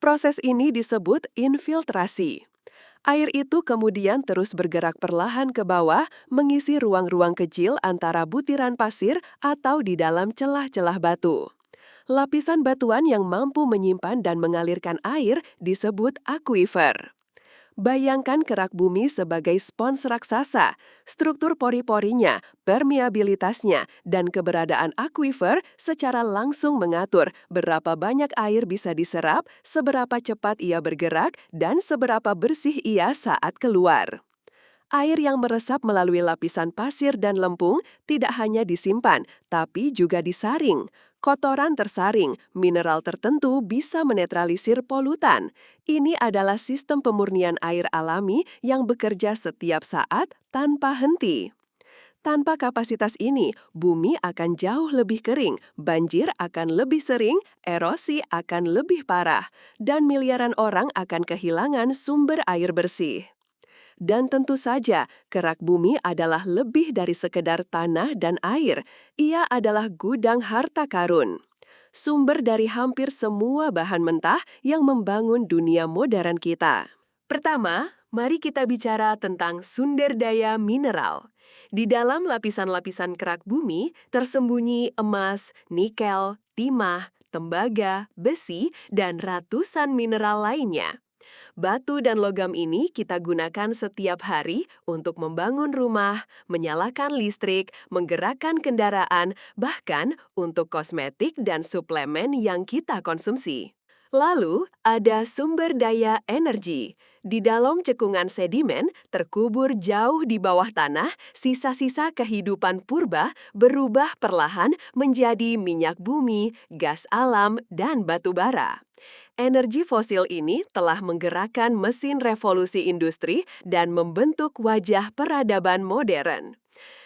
Proses ini disebut infiltrasi. Air itu kemudian terus bergerak perlahan ke bawah, mengisi ruang-ruang kecil antara butiran pasir atau di dalam celah-celah batu. Lapisan batuan yang mampu menyimpan dan mengalirkan air disebut aquifer. Bayangkan kerak bumi sebagai spons raksasa. Struktur pori-porinya, permeabilitasnya, dan keberadaan aquifer secara langsung mengatur berapa banyak air bisa diserap, seberapa cepat ia bergerak, dan seberapa bersih ia saat keluar. Air yang meresap melalui lapisan pasir dan lempung tidak hanya disimpan, tapi juga disaring. Kotoran tersaring, mineral tertentu bisa menetralisir polutan. Ini adalah sistem pemurnian air alami yang bekerja setiap saat tanpa henti. Tanpa kapasitas ini, bumi akan jauh lebih kering, banjir akan lebih sering, erosi akan lebih parah, dan miliaran orang akan kehilangan sumber air bersih. Dan tentu saja, kerak bumi adalah lebih dari sekedar tanah dan air. Ia adalah gudang harta karun. Sumber dari hampir semua bahan mentah yang membangun dunia modern kita. Pertama, mari kita bicara tentang sumber daya mineral. Di dalam lapisan-lapisan kerak bumi tersembunyi emas, nikel, timah, tembaga, besi, dan ratusan mineral lainnya. Batu dan logam ini kita gunakan setiap hari untuk membangun rumah, menyalakan listrik, menggerakkan kendaraan, bahkan untuk kosmetik dan suplemen yang kita konsumsi. Lalu, ada sumber daya energi. Di dalam cekungan sedimen, terkubur jauh di bawah tanah, sisa-sisa kehidupan purba berubah perlahan menjadi minyak bumi, gas alam, dan batu bara. Energi fosil ini telah menggerakkan mesin revolusi industri dan membentuk wajah peradaban modern.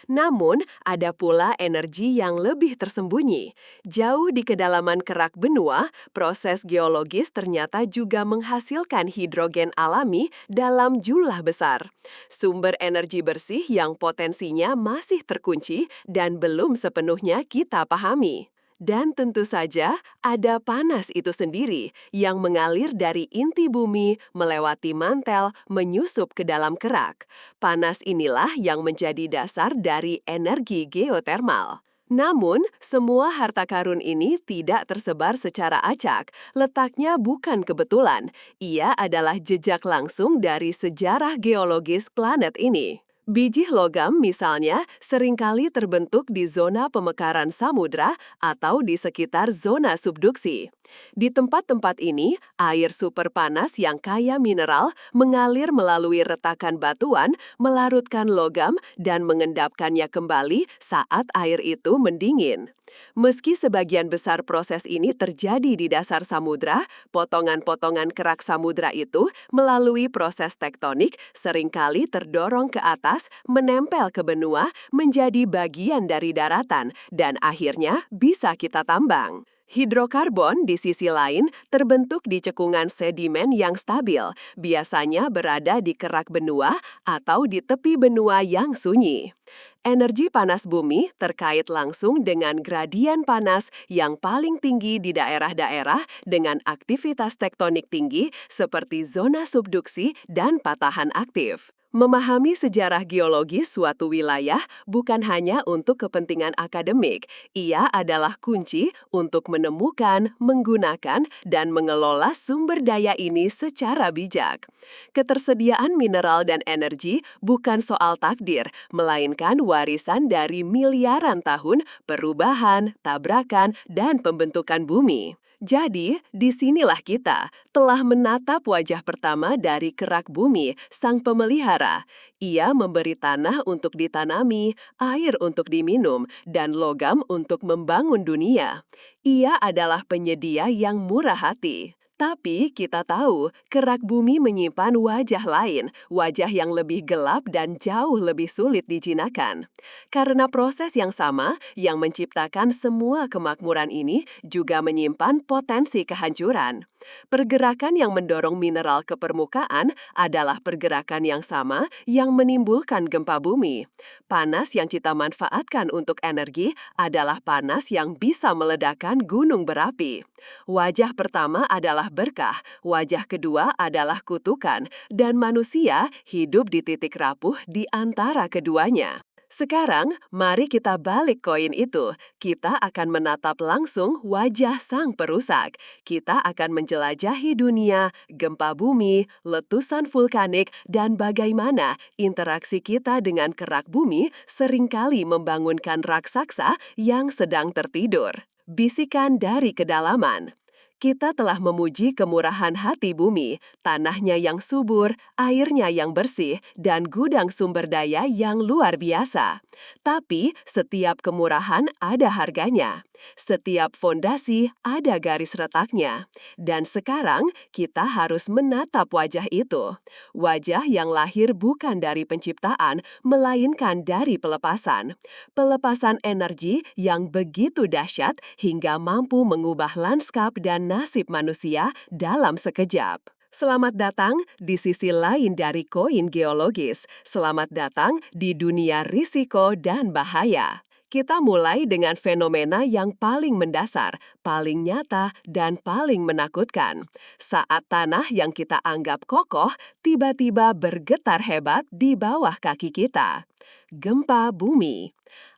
Namun, ada pula energi yang lebih tersembunyi. Jauh di kedalaman kerak benua, proses geologis ternyata juga menghasilkan hidrogen alami dalam jumlah besar. Sumber energi bersih yang potensinya masih terkunci dan belum sepenuhnya kita pahami. Dan tentu saja ada panas itu sendiri yang mengalir dari inti bumi, melewati mantel, menyusup ke dalam kerak. Panas inilah yang menjadi dasar dari energi geotermal. Namun, semua harta karun ini tidak tersebar secara acak. Letaknya bukan kebetulan. Ia adalah jejak langsung dari sejarah geologis planet ini. Biji logam misalnya seringkali terbentuk di zona pemekaran samudra atau di sekitar zona subduksi. Di tempat-tempat ini, air super panas yang kaya mineral mengalir melalui retakan batuan, melarutkan logam, dan mengendapkannya kembali saat air itu mendingin. Meski sebagian besar proses ini terjadi di dasar samudra, potongan-potongan kerak samudra itu melalui proses tektonik seringkali terdorong ke atas, menempel ke benua, menjadi bagian dari daratan, dan akhirnya bisa kita tambang. Hidrokarbon di sisi lain terbentuk di cekungan sedimen yang stabil, biasanya berada di kerak benua atau di tepi benua yang sunyi. Energi panas bumi terkait langsung dengan gradien panas yang paling tinggi di daerah-daerah dengan aktivitas tektonik tinggi seperti zona subduksi dan patahan aktif. Memahami sejarah geologis suatu wilayah bukan hanya untuk kepentingan akademik, ia adalah kunci untuk menemukan, menggunakan, dan mengelola sumber daya ini secara bijak. Ketersediaan mineral dan energi bukan soal takdir, melainkan warisan dari miliaran tahun perubahan, tabrakan, dan pembentukan bumi. Jadi, disinilah kita telah menatap wajah pertama dari kerak bumi, sang pemelihara. Ia memberi tanah untuk ditanami, air untuk diminum, dan logam untuk membangun dunia. Ia adalah penyedia yang murah hati. Tapi kita tahu, kerak bumi menyimpan wajah lain, wajah yang lebih gelap dan jauh lebih sulit dijinakan. Karena proses yang sama yang menciptakan semua kemakmuran ini juga menyimpan potensi kehancuran. Pergerakan yang mendorong mineral ke permukaan adalah pergerakan yang sama yang menimbulkan gempa bumi. Panas yang kita manfaatkan untuk energi adalah panas yang bisa meledakkan gunung berapi. Wajah pertama adalah berkah, wajah kedua adalah kutukan, dan manusia hidup di titik rapuh di antara keduanya. Sekarang, mari kita balik koin itu. Kita akan menatap langsung wajah sang perusak. Kita akan menjelajahi dunia, gempa bumi, letusan vulkanik, dan bagaimana interaksi kita dengan kerak bumi seringkali membangunkan raksasa yang sedang tertidur. Bisikan dari kedalaman. Kita telah memuji kemurahan hati bumi, tanahnya yang subur, airnya yang bersih, dan gudang sumber daya yang luar biasa. Tapi setiap kemurahan ada harganya. Setiap fondasi ada garis retaknya. Dan sekarang kita harus menatap wajah itu. Wajah yang lahir bukan dari penciptaan, melainkan dari pelepasan. Pelepasan energi yang begitu dahsyat hingga mampu mengubah lanskap dan nasib manusia dalam sekejap. Selamat datang di sisi lain dari koin geologis. Selamat datang di dunia risiko dan bahaya. Kita mulai dengan fenomena yang paling mendasar, paling nyata, dan paling menakutkan. Saat tanah yang kita anggap kokoh tiba-tiba bergetar hebat di bawah kaki kita. gempa bumi.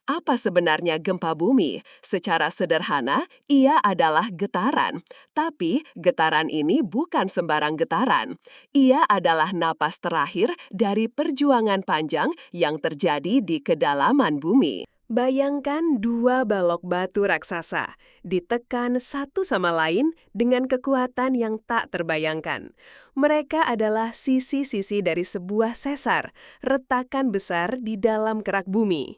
Apa sebenarnya gempa bumi? Secara sederhana, ia adalah getaran. Tapi getaran ini bukan sembarang getaran. Ia adalah napas terakhir dari perjuangan panjang yang terjadi di kedalaman bumi. Bayangkan dua balok batu raksasa ditekan satu sama lain dengan kekuatan yang tak terbayangkan. Mereka adalah sisi-sisi dari sebuah sesar, retakan besar di dalam kerak bumi.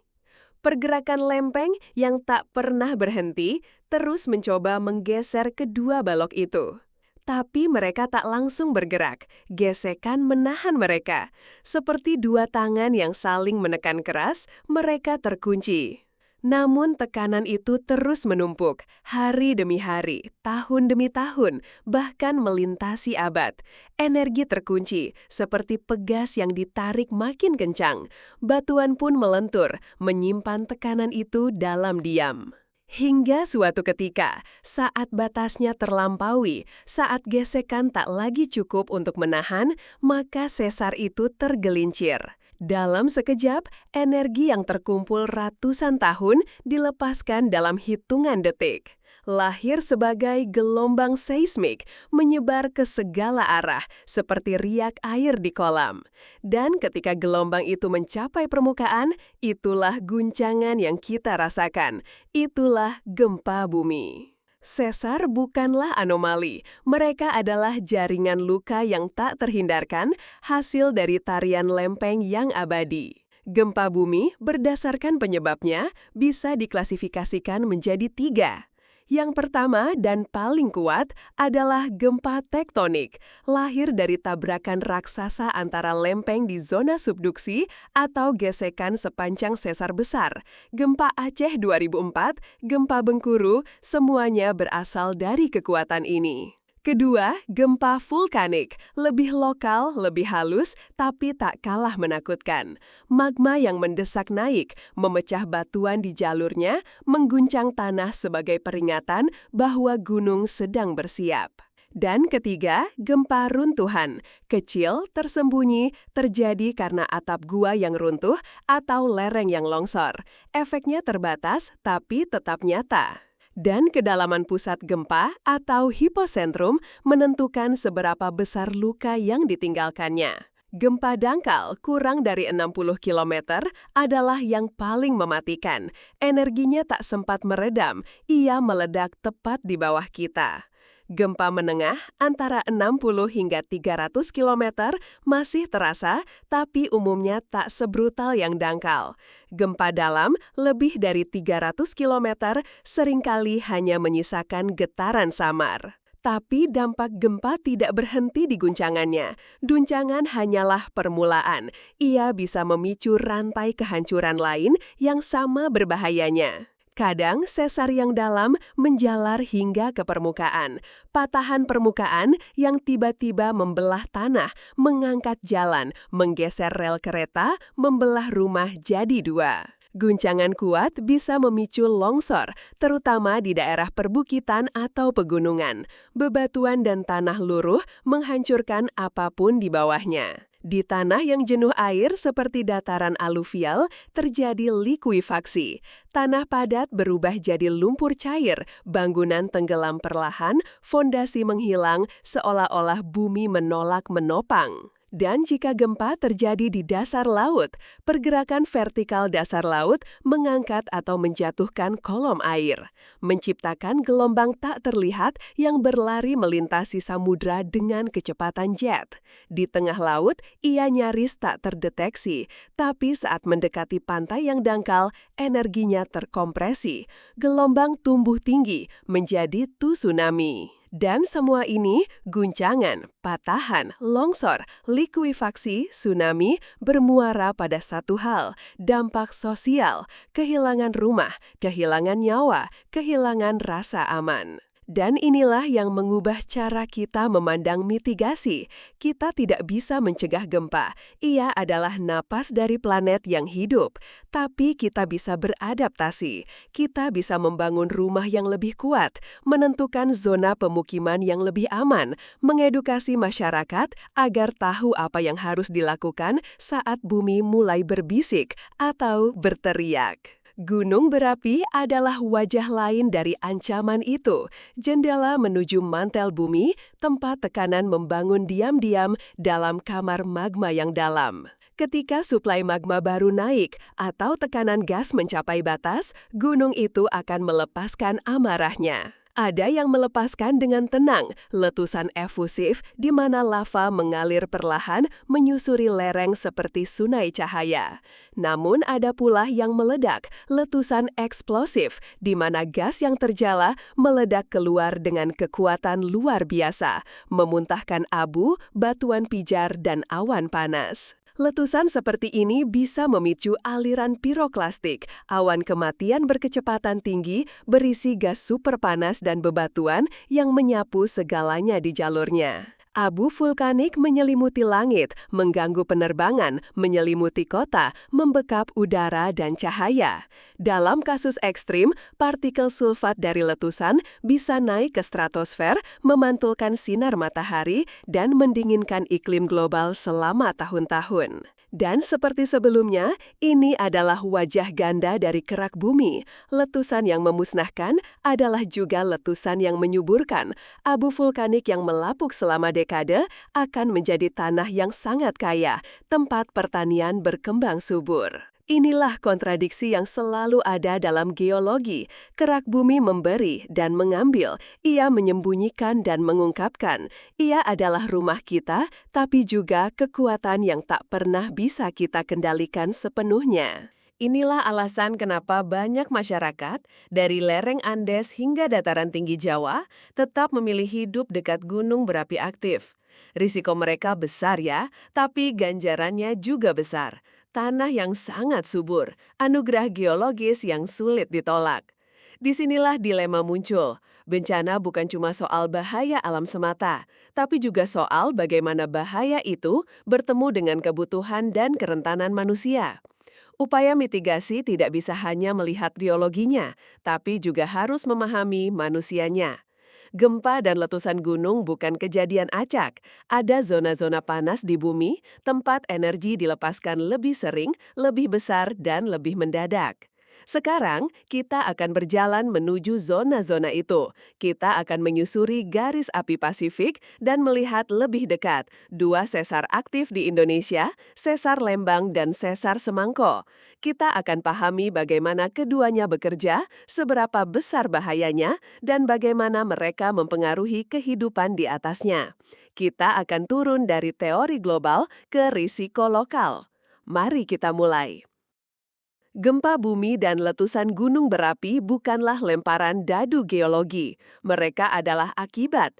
Pergerakan lempeng yang tak pernah berhenti terus mencoba menggeser kedua balok itu. Tapi mereka tak langsung bergerak, gesekan menahan mereka. Seperti dua tangan yang saling menekan keras, mereka terkunci. Namun tekanan itu terus menumpuk, hari demi hari, tahun demi tahun, bahkan melintasi abad. Energi terkunci, seperti pegas yang ditarik makin kencang. Batuan pun melentur, menyimpan tekanan itu dalam diam. Hingga suatu ketika, saat batasnya terlampaui, saat gesekan tak lagi cukup untuk menahan, maka sesar itu tergelincir. Dalam sekejap, energi yang terkumpul ratusan tahun dilepaskan dalam hitungan detik. Lahir sebagai gelombang seismik, menyebar ke segala arah, seperti riak air di kolam. Dan ketika gelombang itu mencapai permukaan, itulah guncangan yang kita rasakan. Itulah gempa bumi. Sesar bukanlah anomali, mereka adalah jaringan luka yang tak terhindarkan, hasil dari tarian lempeng yang abadi. Gempa bumi berdasarkan penyebabnya bisa diklasifikasikan menjadi 3. Yang pertama dan paling kuat adalah gempa tektonik, lahir dari tabrakan raksasa antara lempeng di zona subduksi atau gesekan sepanjang sesar besar. Gempa Aceh 2004, gempa Bengkulu, semuanya berasal dari kekuatan ini. Kedua, gempa vulkanik, lebih lokal, lebih halus, tapi tak kalah menakutkan. Magma yang mendesak naik, memecah batuan di jalurnya, mengguncang tanah sebagai peringatan bahwa gunung sedang bersiap. Dan ketiga, gempa runtuhan, kecil, tersembunyi, terjadi karena atap gua yang runtuh atau lereng yang longsor. Efeknya terbatas, tapi tetap nyata. Dan kedalaman pusat gempa atau hiposentrum menentukan seberapa besar luka yang ditinggalkannya. Gempa dangkal kurang dari 60 km adalah yang paling mematikan. Energinya tak sempat meredam, ia meledak tepat di bawah kita. Gempa menengah antara 60 hingga 300 km masih terasa, tapi umumnya tak sebrutal yang dangkal. Gempa dalam lebih dari 300 km seringkali hanya menyisakan getaran samar. Tapi dampak gempa tidak berhenti di guncangannya. Guncangan hanyalah permulaan. Ia bisa memicu rantai kehancuran lain yang sama berbahayanya. Kadang sesar yang dalam menjalar hingga ke permukaan. Patahan permukaan yang tiba-tiba membelah tanah, mengangkat jalan, menggeser rel kereta, membelah rumah jadi 2. Guncangan kuat bisa memicu longsor, terutama di daerah perbukitan atau pegunungan. Bebatuan dan tanah luruh menghancurkan apapun di bawahnya. Di tanah yang jenuh air seperti dataran aluvial terjadi likuifaksi. Tanah padat berubah jadi lumpur cair, bangunan tenggelam perlahan, fondasi menghilang seolah-olah bumi menolak menopang. Dan jika gempa terjadi di dasar laut, pergerakan vertikal dasar laut mengangkat atau menjatuhkan kolom air, menciptakan gelombang tak terlihat yang berlari melintasi samudra dengan kecepatan jet. Di tengah laut, ia nyaris tak terdeteksi, tapi saat mendekati pantai yang dangkal, energinya terkompresi. Gelombang tumbuh tinggi menjadi tsunami. Dan semua ini, guncangan, patahan, longsor, likuifaksi, tsunami, bermuara pada satu hal, dampak sosial, kehilangan rumah, kehilangan nyawa, kehilangan rasa aman. Dan inilah yang mengubah cara kita memandang mitigasi. Kita tidak bisa mencegah gempa. Ia adalah napas dari planet yang hidup. Tapi kita bisa beradaptasi. Kita bisa membangun rumah yang lebih kuat, menentukan zona pemukiman yang lebih aman, mengedukasi masyarakat agar tahu apa yang harus dilakukan saat bumi mulai berbisik atau berteriak. Gunung berapi adalah wajah lain dari ancaman itu, jendela menuju mantel bumi, tempat tekanan membangun diam-diam dalam kamar magma yang dalam. Ketika suplai magma baru naik atau tekanan gas mencapai batas, gunung itu akan melepaskan amarahnya. Ada yang melepaskan dengan tenang, letusan efusif di mana lava mengalir perlahan menyusuri lereng seperti sungai cahaya. Namun ada pula yang meledak, letusan eksplosif di mana gas yang terjala meledak keluar dengan kekuatan luar biasa, memuntahkan abu, batuan pijar, dan awan panas. Letusan seperti ini bisa memicu aliran piroklastik, awan kematian berkecepatan tinggi berisi gas super panas dan bebatuan yang menyapu segalanya di jalurnya. Abu vulkanik menyelimuti langit, mengganggu penerbangan, menyelimuti kota, membekap udara dan cahaya. Dalam kasus ekstrim, partikel sulfat dari letusan bisa naik ke stratosfer, memantulkan sinar matahari, dan mendinginkan iklim global selama tahun-tahun. Dan seperti sebelumnya, ini adalah wajah ganda dari kerak bumi. Letusan yang memusnahkan adalah juga letusan yang menyuburkan. Abu vulkanik yang melapuk selama dekade akan menjadi tanah yang sangat kaya, tempat pertanian berkembang subur. Inilah kontradiksi yang selalu ada dalam geologi. Kerak bumi memberi dan mengambil. Ia menyembunyikan dan mengungkapkan. Ia adalah rumah kita, tapi juga kekuatan yang tak pernah bisa kita kendalikan sepenuhnya. Inilah alasan kenapa banyak masyarakat, dari lereng Andes hingga dataran tinggi Jawa, tetap memilih hidup dekat gunung berapi aktif. Risiko mereka besar ya, tapi ganjarannya juga besar. Tanah yang sangat subur, anugerah geologis yang sulit ditolak. Disinilah dilema muncul. Bencana bukan cuma soal bahaya alam semata, tapi juga soal bagaimana bahaya itu bertemu dengan kebutuhan dan kerentanan manusia. Upaya mitigasi tidak bisa hanya melihat geologinya, tapi juga harus memahami manusianya. Gempa dan letusan gunung bukan kejadian acak. Ada zona-zona panas di bumi, tempat energi dilepaskan lebih sering, lebih besar, dan lebih mendadak. Sekarang, kita akan berjalan menuju zona-zona itu. Kita akan menyusuri garis api Pasifik dan melihat lebih dekat 2 sesar aktif di Indonesia, Sesar Lembang dan Sesar Semangko. Kita akan pahami bagaimana keduanya bekerja, seberapa besar bahayanya, dan bagaimana mereka mempengaruhi kehidupan di atasnya. Kita akan turun dari teori global ke risiko lokal. Mari kita mulai. Gempa bumi dan letusan gunung berapi bukanlah lemparan dadu geologi. Mereka adalah akibat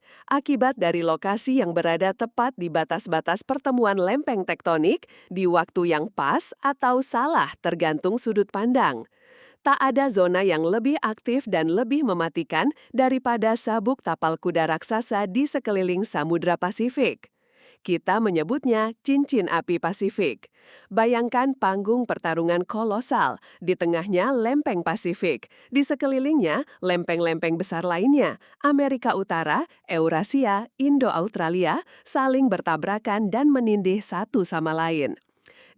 dari lokasi yang berada tepat di batas-batas pertemuan lempeng tektonik di waktu yang pas atau salah tergantung sudut pandang. Tak ada zona yang lebih aktif dan lebih mematikan daripada sabuk tapal kuda raksasa di sekeliling Samudra Pasifik. Kita menyebutnya cincin api Pasifik. Bayangkan panggung pertarungan kolosal, di tengahnya lempeng Pasifik, di sekelilingnya lempeng-lempeng besar lainnya, Amerika Utara, Eurasia, Indo-Australia, saling bertabrakan dan menindih satu sama lain.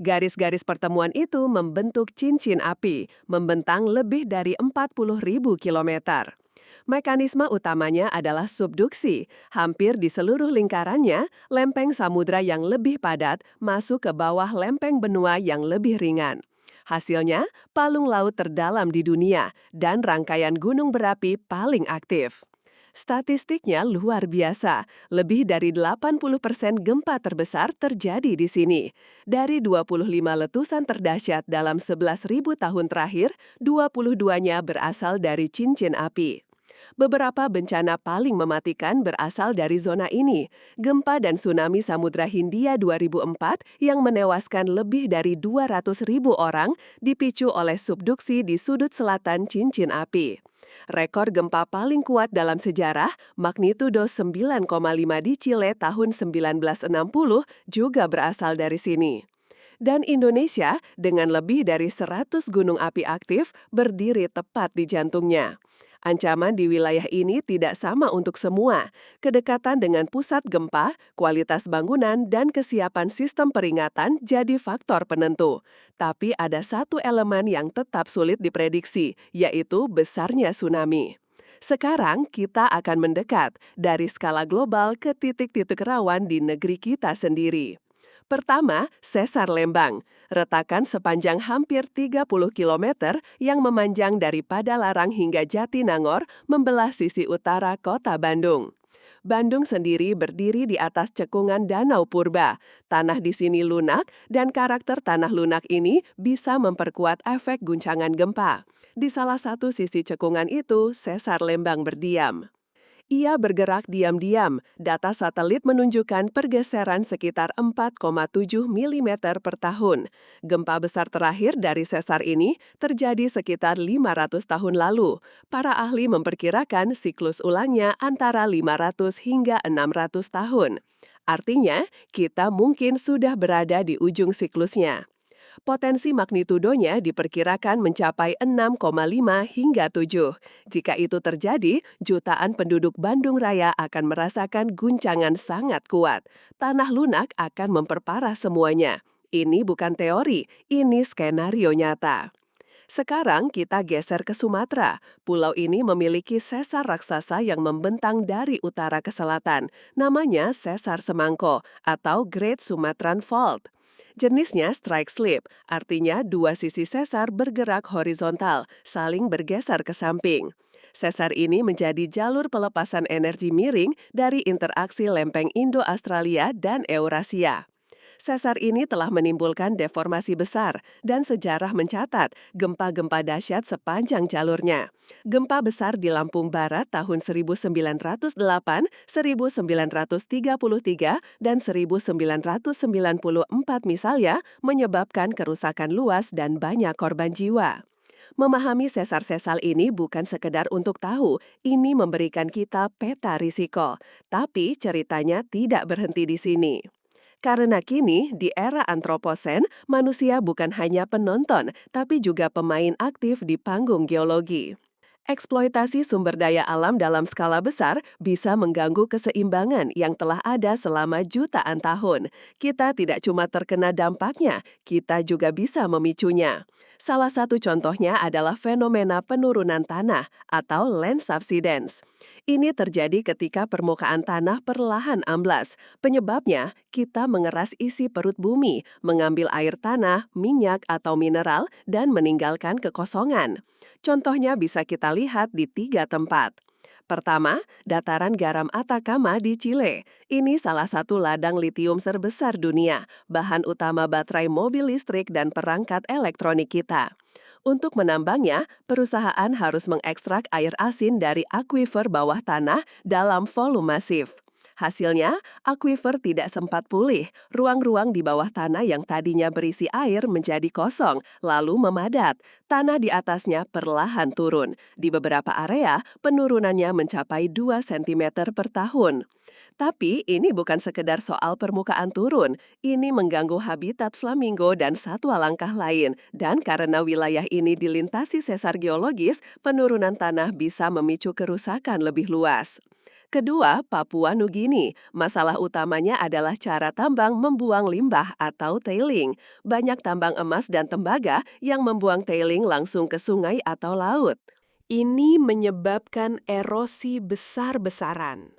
Garis-garis pertemuan itu membentuk cincin api, membentang lebih dari 40.000 kilometer. Mekanisme utamanya adalah subduksi. Hampir di seluruh lingkarannya, lempeng samudra yang lebih padat masuk ke bawah lempeng benua yang lebih ringan. Hasilnya, palung laut terdalam di dunia dan rangkaian gunung berapi paling aktif. Statistiknya luar biasa, lebih dari 80% gempa terbesar terjadi di sini. Dari 25 letusan terdahsyat dalam 11.000 tahun terakhir, 22-nya berasal dari cincin api. Beberapa bencana paling mematikan berasal dari zona ini. Gempa dan tsunami Samudra Hindia 2004 yang menewaskan lebih dari 200.000 orang dipicu oleh subduksi di sudut selatan cincin api. Rekor gempa paling kuat dalam sejarah, magnitudo 9,5 di Chile tahun 1960 juga berasal dari sini. Dan Indonesia, dengan lebih dari 100 gunung api aktif, berdiri tepat di jantungnya. Ancaman di wilayah ini tidak sama untuk semua. Kedekatan dengan pusat gempa, kualitas bangunan, dan kesiapan sistem peringatan jadi faktor penentu. Tapi ada satu elemen yang tetap sulit diprediksi, yaitu besarnya tsunami. Sekarang kita akan mendekat dari skala global ke titik-titik rawan di negeri kita sendiri. Pertama, Sesar Lembang, retakan sepanjang hampir 30 km yang memanjang dari Padalarang hingga Jatinangor membelah sisi utara kota Bandung. Bandung sendiri berdiri di atas cekungan Danau Purba. Tanah di sini lunak dan karakter tanah lunak ini bisa memperkuat efek guncangan gempa. Di salah satu sisi cekungan itu, Sesar Lembang berdiam. Ia bergerak diam-diam. Data satelit menunjukkan pergeseran sekitar 4,7 mm per tahun. Gempa besar terakhir dari sesar ini terjadi sekitar 500 tahun lalu. Para ahli memperkirakan siklus ulangnya antara 500 hingga 600 tahun. Artinya, kita mungkin sudah berada di ujung siklusnya. Potensi magnitudonya diperkirakan mencapai 6,5 hingga 7. Jika itu terjadi, jutaan penduduk Bandung Raya akan merasakan guncangan sangat kuat. Tanah lunak akan memperparah semuanya. Ini bukan teori, ini skenario nyata. Sekarang kita geser ke Sumatera. Pulau ini memiliki sesar raksasa yang membentang dari utara ke selatan. Namanya Sesar Semangko atau Great Sumatran Fault. Jenisnya strike slip, artinya dua sisi sesar bergerak horizontal, saling bergeser ke samping. Sesar ini menjadi jalur pelepasan energi miring dari interaksi lempeng Indo-Australia dan Eurasia. Sesar ini telah menimbulkan deformasi besar dan sejarah mencatat gempa-gempa dahsyat sepanjang jalurnya. Gempa besar di Lampung Barat tahun 1908, 1933, dan 1994 misalnya menyebabkan kerusakan luas dan banyak korban jiwa. Memahami sesar-sesar ini bukan sekedar untuk tahu, ini memberikan kita peta risiko. Tapi ceritanya tidak berhenti di sini. Karena kini, di era antroposen, manusia bukan hanya penonton, tapi juga pemain aktif di panggung geologi. Eksploitasi sumber daya alam dalam skala besar bisa mengganggu keseimbangan yang telah ada selama jutaan tahun. Kita tidak cuma terkena dampaknya, kita juga bisa memicunya. Salah satu contohnya adalah fenomena penurunan tanah atau land subsidence. Ini terjadi ketika permukaan tanah perlahan amblas. Penyebabnya, kita mengeras isi perut bumi, mengambil air tanah, minyak atau mineral, dan meninggalkan kekosongan. Contohnya bisa kita lihat di 3 tempat. Pertama, dataran garam Atacama di Chile. Ini salah satu ladang litium terbesar dunia, bahan utama baterai mobil listrik dan perangkat elektronik kita. Untuk menambangnya, perusahaan harus mengekstrak air asin dari akuifer bawah tanah dalam volume masif. Hasilnya, akuifer tidak sempat pulih. Ruang-ruang di bawah tanah yang tadinya berisi air menjadi kosong, lalu memadat. Tanah di atasnya perlahan turun. Di beberapa area, penurunannya mencapai 2 cm per tahun. Tapi ini bukan sekedar soal permukaan turun. Ini mengganggu habitat flamingo dan satwa langkah lain. Dan karena wilayah ini dilintasi sesar geologis, penurunan tanah bisa memicu kerusakan lebih luas. Kedua, Papua Nugini. Masalah utamanya adalah cara tambang membuang limbah atau tailing. Banyak tambang emas dan tembaga yang membuang tailing langsung ke sungai atau laut. Ini menyebabkan erosi besar-besaran.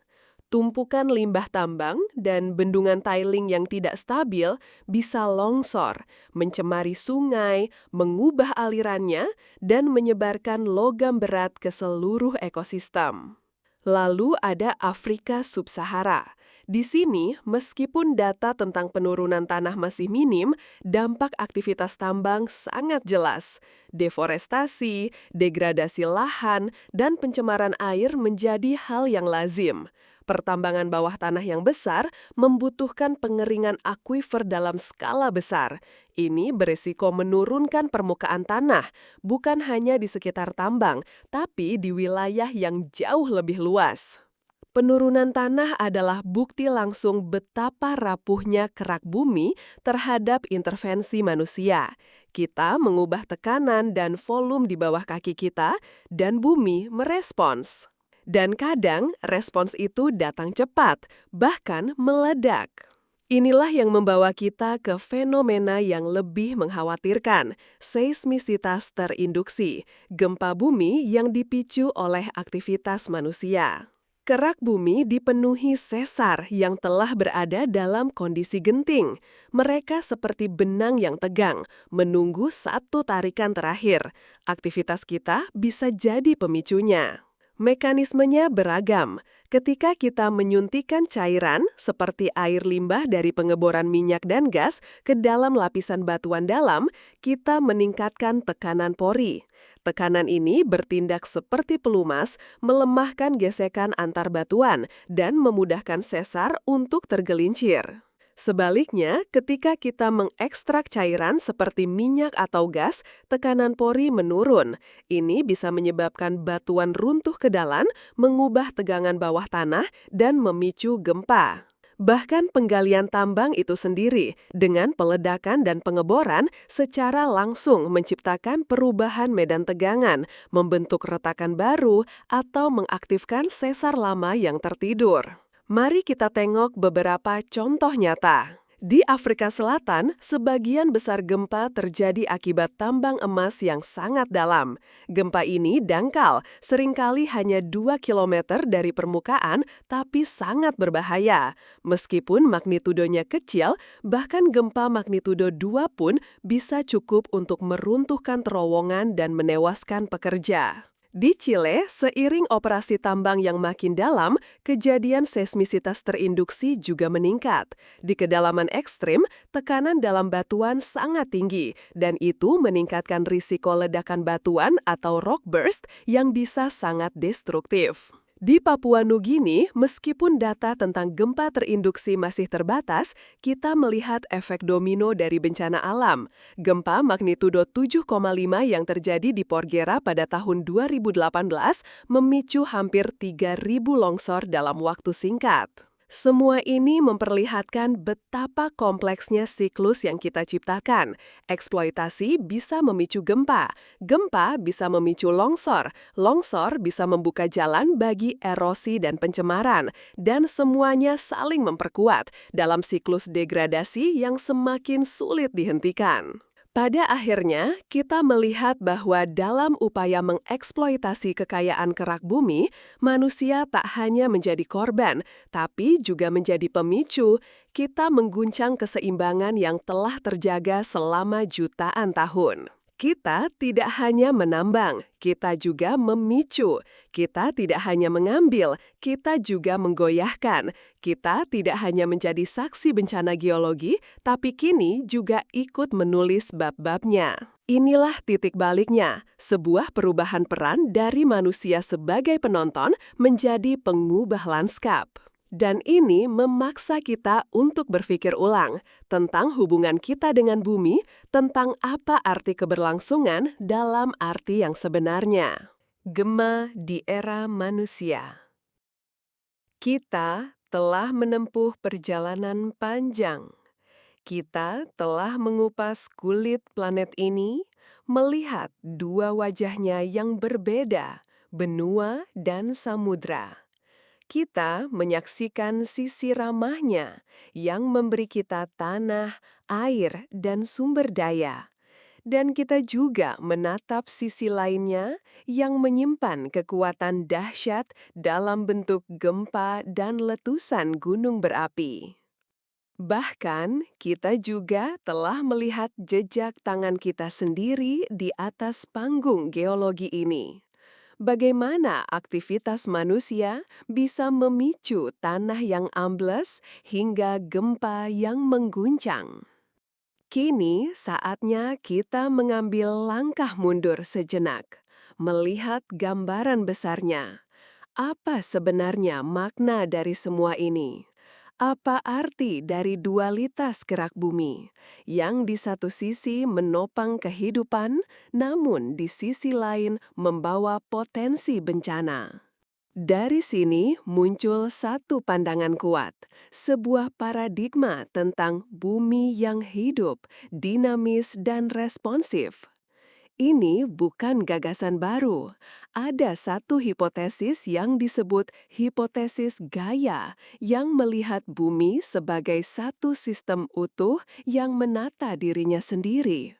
Tumpukan limbah tambang dan bendungan tailing yang tidak stabil bisa longsor, mencemari sungai, mengubah alirannya, dan menyebarkan logam berat ke seluruh ekosistem. Lalu ada Afrika Sub-Sahara. Di sini, meskipun data tentang penurunan tanah masih minim, dampak aktivitas tambang sangat jelas. Deforestasi, degradasi lahan, dan pencemaran air menjadi hal yang lazim. Pertambangan bawah tanah yang besar membutuhkan pengeringan akuifer dalam skala besar. Ini beresiko menurunkan permukaan tanah, bukan hanya di sekitar tambang, tapi di wilayah yang jauh lebih luas. Penurunan tanah adalah bukti langsung betapa rapuhnya kerak bumi terhadap intervensi manusia. Kita mengubah tekanan dan volume di bawah kaki kita, dan bumi merespons. Dan kadang respons itu datang cepat, bahkan meledak. Inilah yang membawa kita ke fenomena yang lebih mengkhawatirkan, seismisitas terinduksi, gempa bumi yang dipicu oleh aktivitas manusia. Kerak bumi dipenuhi sesar yang telah berada dalam kondisi genting. Mereka seperti benang yang tegang, menunggu satu tarikan terakhir. Aktivitas kita bisa jadi pemicunya. Mekanismenya beragam. Ketika kita menyuntikkan cairan seperti air limbah dari pengeboran minyak dan gas ke dalam lapisan batuan dalam, kita meningkatkan tekanan pori. Tekanan ini bertindak seperti pelumas, melemahkan gesekan antar batuan, dan memudahkan sesar untuk tergelincir. Sebaliknya, ketika kita mengekstrak cairan seperti minyak atau gas, tekanan pori menurun. Ini bisa menyebabkan batuan runtuh ke dalam, mengubah tegangan bawah tanah, dan memicu gempa. Bahkan penggalian tambang itu sendiri, dengan peledakan dan pengeboran, secara langsung menciptakan perubahan medan tegangan, membentuk retakan baru, atau mengaktifkan sesar lama yang tertidur. Mari kita tengok beberapa contoh nyata. Di Afrika Selatan, sebagian besar gempa terjadi akibat tambang emas yang sangat dalam. Gempa ini dangkal, seringkali hanya 2 km dari permukaan, tapi sangat berbahaya. Meskipun magnitudonya kecil, bahkan gempa magnitudo 2 pun bisa cukup untuk meruntuhkan terowongan dan menewaskan pekerja. Di Chile, seiring operasi tambang yang makin dalam, kejadian seismisitas terinduksi juga meningkat. Di kedalaman ekstrim, tekanan dalam batuan sangat tinggi, dan itu meningkatkan risiko ledakan batuan atau rock burst yang bisa sangat destruktif. Di Papua Nugini, meskipun data tentang gempa terinduksi masih terbatas, kita melihat efek domino dari bencana alam. Gempa magnitudo 7,5 yang terjadi di Porgera pada tahun 2018 memicu hampir 3.000 longsor dalam waktu singkat. Semua ini memperlihatkan betapa kompleksnya siklus yang kita ciptakan. Eksploitasi bisa memicu gempa, gempa bisa memicu longsor, longsor bisa membuka jalan bagi erosi dan pencemaran, dan semuanya saling memperkuat dalam siklus degradasi yang semakin sulit dihentikan. Pada akhirnya, kita melihat bahwa dalam upaya mengeksploitasi kekayaan kerak bumi, manusia tak hanya menjadi korban, tapi juga menjadi pemicu. Kita mengguncang keseimbangan yang telah terjaga selama jutaan tahun. Kita tidak hanya menambang, kita juga memicu. Kita tidak hanya mengambil, kita juga menggoyahkan. Kita tidak hanya menjadi saksi bencana geologi, tapi kini juga ikut menulis bab-babnya. Inilah titik baliknya, sebuah perubahan peran dari manusia sebagai penonton menjadi pengubah lanskap. Dan ini memaksa kita untuk berpikir ulang tentang hubungan kita dengan bumi, tentang apa arti keberlangsungan dalam arti yang sebenarnya. Gema di era manusia. Kita telah menempuh perjalanan panjang. Kita telah mengupas kulit planet ini, melihat dua wajahnya yang berbeda, benua dan samudra. Kita menyaksikan sisi ramahnya yang memberi kita tanah, air, dan sumber daya. Dan kita juga menatap sisi lainnya yang menyimpan kekuatan dahsyat dalam bentuk gempa dan letusan gunung berapi. Bahkan, kita juga telah melihat jejak tangan kita sendiri di atas panggung geologi ini. Bagaimana aktivitas manusia bisa memicu tanah yang ambles hingga gempa yang mengguncang? Kini saatnya kita mengambil langkah mundur sejenak, melihat gambaran besarnya. Apa sebenarnya makna dari semua ini? Apa arti dari dualitas gerak bumi, yang di satu sisi menopang kehidupan, namun di sisi lain membawa potensi bencana? Dari sini muncul satu pandangan kuat, sebuah paradigma tentang bumi yang hidup, dinamis, dan responsif. Ini bukan gagasan baru. Ada satu hipotesis yang disebut hipotesis Gaia yang melihat bumi sebagai satu sistem utuh yang menata dirinya sendiri.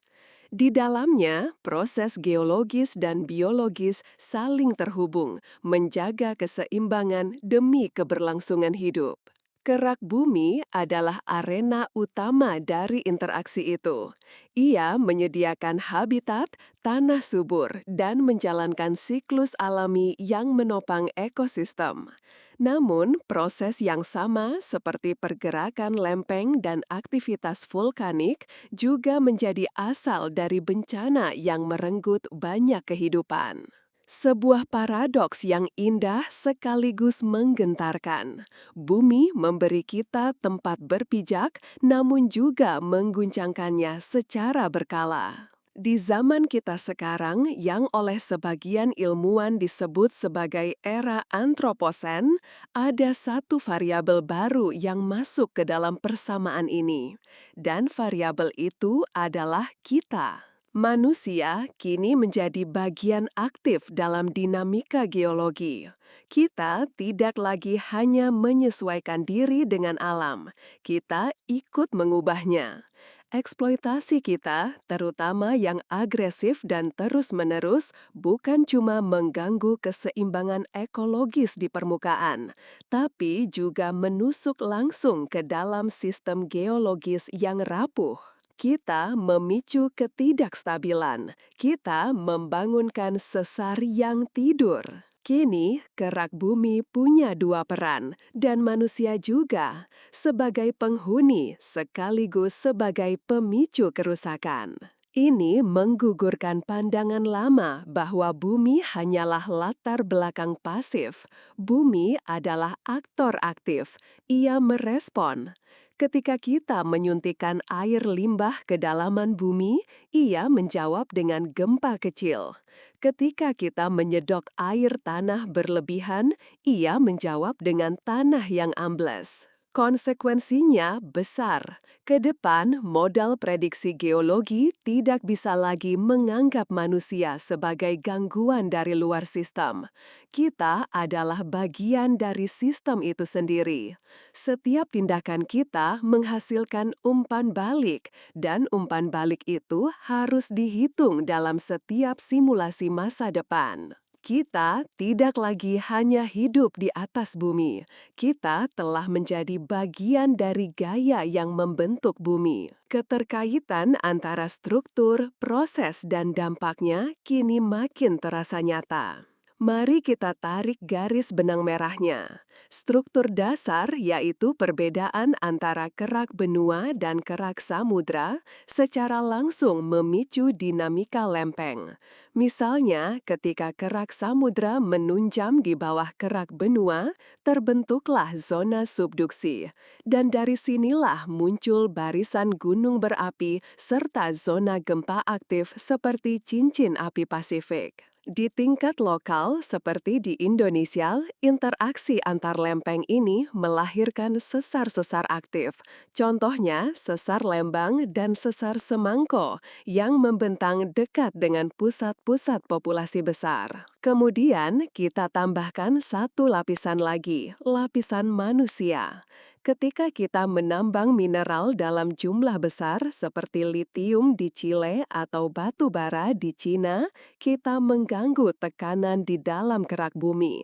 Di dalamnya, proses geologis dan biologis saling terhubung, menjaga keseimbangan demi keberlangsungan hidup. Kerak bumi adalah arena utama dari interaksi itu. Ia menyediakan habitat, tanah subur, dan menjalankan siklus alami yang menopang ekosistem. Namun, proses yang sama seperti pergerakan lempeng dan aktivitas vulkanik juga menjadi asal dari bencana yang merenggut banyak kehidupan. Sebuah paradoks yang indah sekaligus menggentarkan. Bumi memberi kita tempat berpijak, namun juga mengguncangkannya secara berkala. Di zaman kita sekarang, yang oleh sebagian ilmuwan disebut sebagai era antroposen, ada satu variabel baru yang masuk ke dalam persamaan ini. Dan variabel itu adalah kita. Manusia kini menjadi bagian aktif dalam dinamika geologi. Kita tidak lagi hanya menyesuaikan diri dengan alam, kita ikut mengubahnya. Eksploitasi kita, terutama yang agresif dan terus-menerus, bukan cuma mengganggu keseimbangan ekologis di permukaan, tapi juga menusuk langsung ke dalam sistem geologis yang rapuh. Kita memicu ketidakstabilan, kita membangunkan sesar yang tidur. Kini, kerak bumi punya dua peran, dan manusia juga, sebagai penghuni sekaligus sebagai pemicu kerusakan. Ini menggugurkan pandangan lama bahwa bumi hanyalah latar belakang pasif. Bumi adalah aktor aktif, ia merespon. Ketika kita menyuntikkan air limbah ke dalaman bumi, ia menjawab dengan gempa kecil. Ketika kita menyedot air tanah berlebihan, ia menjawab dengan tanah yang ambles. Konsekuensinya besar. Ke depan, modal prediksi geologi tidak bisa lagi menganggap manusia sebagai gangguan dari luar sistem. Kita adalah bagian dari sistem itu sendiri. Setiap tindakan kita menghasilkan umpan balik, dan umpan balik itu harus dihitung dalam setiap simulasi masa depan. Kita tidak lagi hanya hidup di atas bumi. Kita telah menjadi bagian dari gaya yang membentuk bumi. Keterkaitan antara struktur, proses, dan dampaknya kini makin terasa nyata. Mari kita tarik garis benang merahnya. Struktur dasar yaitu perbedaan antara kerak benua dan kerak samudra secara langsung memicu dinamika lempeng. Misalnya, ketika kerak samudra menunjam di bawah kerak benua, terbentuklah zona subduksi. Dan dari sinilah muncul barisan gunung berapi serta zona gempa aktif seperti cincin api Pasifik. Di tingkat lokal, seperti di Indonesia, interaksi antar lempeng ini melahirkan sesar-sesar aktif. Contohnya, sesar Lembang dan sesar Semangko yang membentang dekat dengan pusat-pusat populasi besar. Kemudian, kita tambahkan satu lapisan lagi, lapisan manusia. Ketika kita menambang mineral dalam jumlah besar seperti litium di Chile atau batu bara di Cina, kita mengganggu tekanan di dalam kerak bumi.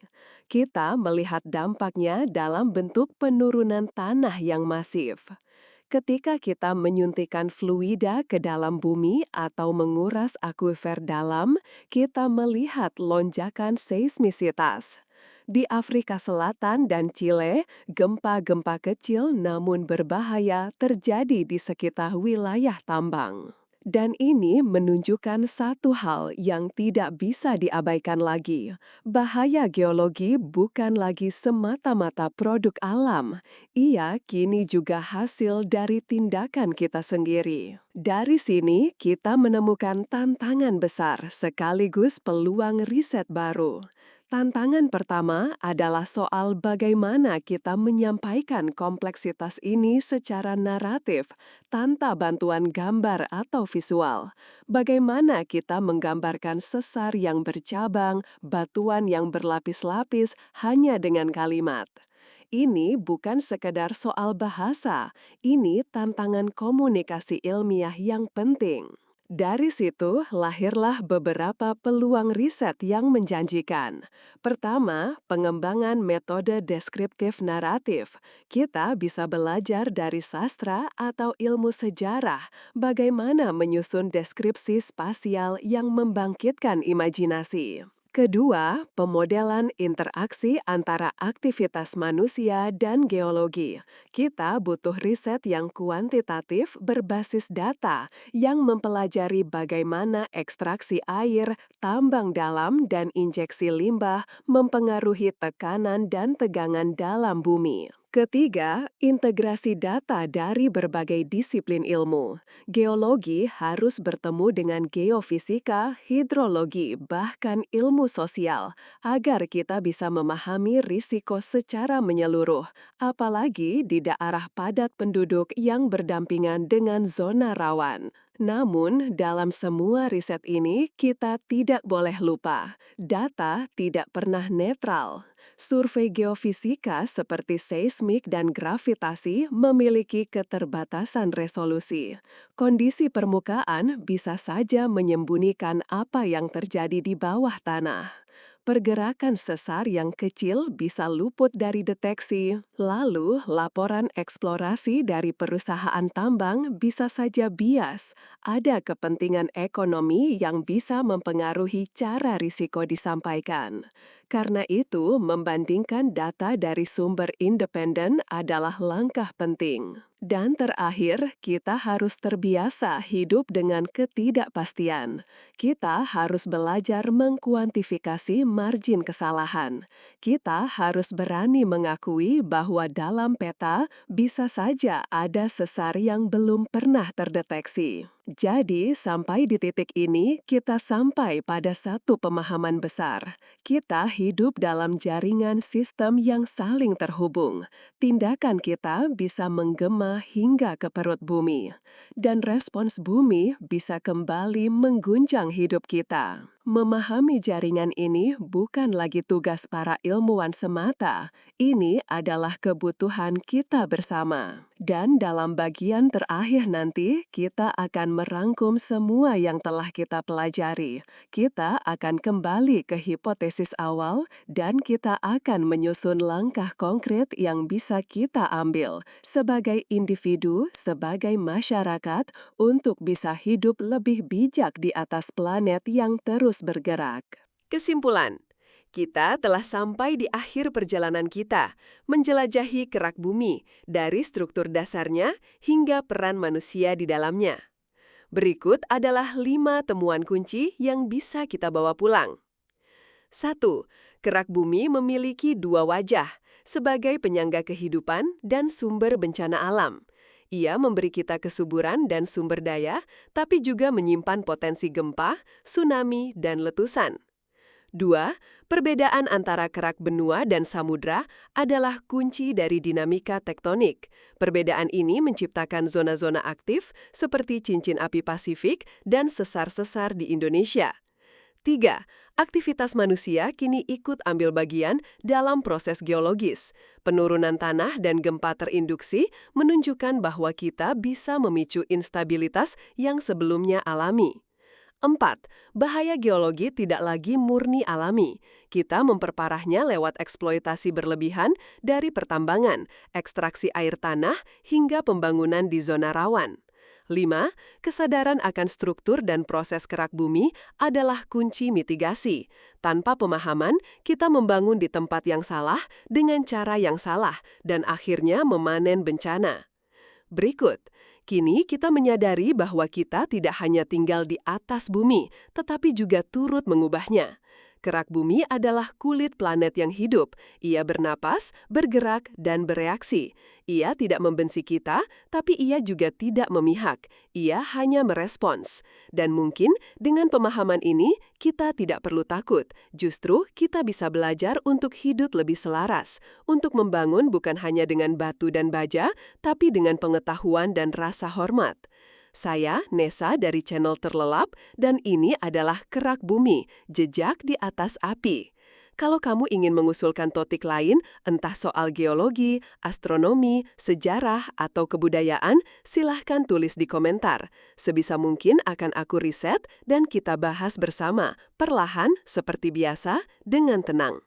Kita melihat dampaknya dalam bentuk penurunan tanah yang masif. Ketika kita menyuntikkan fluida ke dalam bumi atau menguras akuifer dalam, kita melihat lonjakan seismisitas. Di Afrika Selatan dan Chile, gempa-gempa kecil namun berbahaya terjadi di sekitar wilayah tambang. Dan ini menunjukkan satu hal yang tidak bisa diabaikan lagi. Bahaya geologi bukan lagi semata-mata produk alam. Ia kini juga hasil dari tindakan kita sendiri. Dari sini, kita menemukan tantangan besar sekaligus peluang riset baru. Tantangan pertama adalah soal bagaimana kita menyampaikan kompleksitas ini secara naratif tanpa bantuan gambar atau visual. Bagaimana kita menggambarkan sesar yang bercabang, batuan yang berlapis-lapis hanya dengan kalimat. Ini bukan sekedar soal bahasa, ini tantangan komunikasi ilmiah yang penting. Dari situ lahirlah beberapa peluang riset yang menjanjikan. Pertama, pengembangan metode deskriptif naratif. Kita bisa belajar dari sastra atau ilmu sejarah bagaimana menyusun deskripsi spasial yang membangkitkan imajinasi. Kedua, pemodelan interaksi antara aktivitas manusia dan geologi. Kita butuh riset yang kuantitatif berbasis data yang mempelajari bagaimana ekstraksi air, tambang dalam, dan injeksi limbah mempengaruhi tekanan dan tegangan dalam bumi. Ketiga, integrasi data dari berbagai disiplin ilmu. Geologi harus bertemu dengan geofisika, hidrologi, bahkan ilmu sosial, agar kita bisa memahami risiko secara menyeluruh, apalagi di daerah padat penduduk yang berdampingan dengan zona rawan. Namun, dalam semua riset ini, kita tidak boleh lupa, data tidak pernah netral. Survei geofisika seperti seismik dan gravitasi memiliki keterbatasan resolusi. Kondisi permukaan bisa saja menyembunyikan apa yang terjadi di bawah tanah. Pergerakan sesar yang kecil bisa luput dari deteksi. Lalu, laporan eksplorasi dari perusahaan tambang bisa saja bias. Ada kepentingan ekonomi yang bisa mempengaruhi cara risiko disampaikan. Karena itu, membandingkan data dari sumber independen adalah langkah penting. Dan terakhir, kita harus terbiasa hidup dengan ketidakpastian. Kita harus belajar mengkuantifikasi margin kesalahan. Kita harus berani mengakui bahwa dalam peta bisa saja ada sesar yang belum pernah terdeteksi. Jadi, sampai di titik ini, kita sampai pada satu pemahaman besar. Kita hidup dalam jaringan sistem yang saling terhubung. Tindakan kita bisa menggema hingga ke perut bumi. Dan respons bumi bisa kembali mengguncang hidup kita. Memahami jaringan ini bukan lagi tugas para ilmuwan semata. Ini adalah kebutuhan kita bersama. Dan dalam bagian terakhir nanti, kita akan merangkum semua yang telah kita pelajari. Kita akan kembali ke hipotesis awal dan kita akan menyusun langkah konkret yang bisa kita ambil sebagai individu, sebagai masyarakat untuk bisa hidup lebih bijak di atas planet yang terus bergerak. Kesimpulan, kita telah sampai di akhir perjalanan kita, menjelajahi kerak bumi, dari struktur dasarnya hingga peran manusia di dalamnya. Berikut adalah 5 temuan kunci yang bisa kita bawa pulang. 1. Kerak bumi memiliki 2 wajah, sebagai penyangga kehidupan dan sumber bencana alam. Ia memberi kita kesuburan dan sumber daya, tapi juga menyimpan potensi gempa, tsunami, dan letusan. 2. Perbedaan antara kerak benua dan samudra adalah kunci dari dinamika tektonik. Perbedaan ini menciptakan zona-zona aktif seperti cincin api Pasifik dan sesar-sesar di Indonesia. 3. Aktivitas manusia kini ikut ambil bagian dalam proses geologis. Penurunan tanah dan gempa terinduksi menunjukkan bahwa kita bisa memicu instabilitas yang sebelumnya alami. 4. Bahaya geologi tidak lagi murni alami. Kita memperparahnya lewat eksploitasi berlebihan dari pertambangan, ekstraksi air tanah, hingga pembangunan di zona rawan. 5. Kesadaran akan struktur dan proses kerak bumi adalah kunci mitigasi. Tanpa pemahaman, kita membangun di tempat yang salah dengan cara yang salah dan akhirnya memanen bencana. Berikut, kini kita menyadari bahwa kita tidak hanya tinggal di atas bumi, tetapi juga turut mengubahnya. Kerak bumi adalah kulit planet yang hidup. Ia bernapas, bergerak, dan bereaksi. Ia tidak membenci kita, tapi ia juga tidak memihak. Ia hanya merespons. Dan mungkin dengan pemahaman ini, kita tidak perlu takut. Justru kita bisa belajar untuk hidup lebih selaras. Untuk membangun bukan hanya dengan batu dan baja, tapi dengan pengetahuan dan rasa hormat. Saya, Nessa dari channel Terlelap, dan ini adalah Kerak Bumi, Jejak di Atas Api. Kalau kamu ingin mengusulkan topik lain, entah soal geologi, astronomi, sejarah, atau kebudayaan, silahkan tulis di komentar. Sebisa mungkin akan aku riset dan kita bahas bersama, perlahan, seperti biasa, dengan tenang.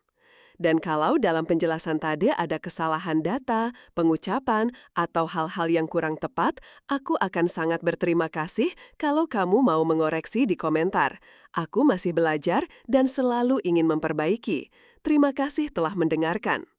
Dan kalau dalam penjelasan tadi ada kesalahan data, pengucapan, atau hal-hal yang kurang tepat, aku akan sangat berterima kasih kalau kamu mau mengoreksi di komentar. Aku masih belajar dan selalu ingin memperbaiki. Terima kasih telah mendengarkan.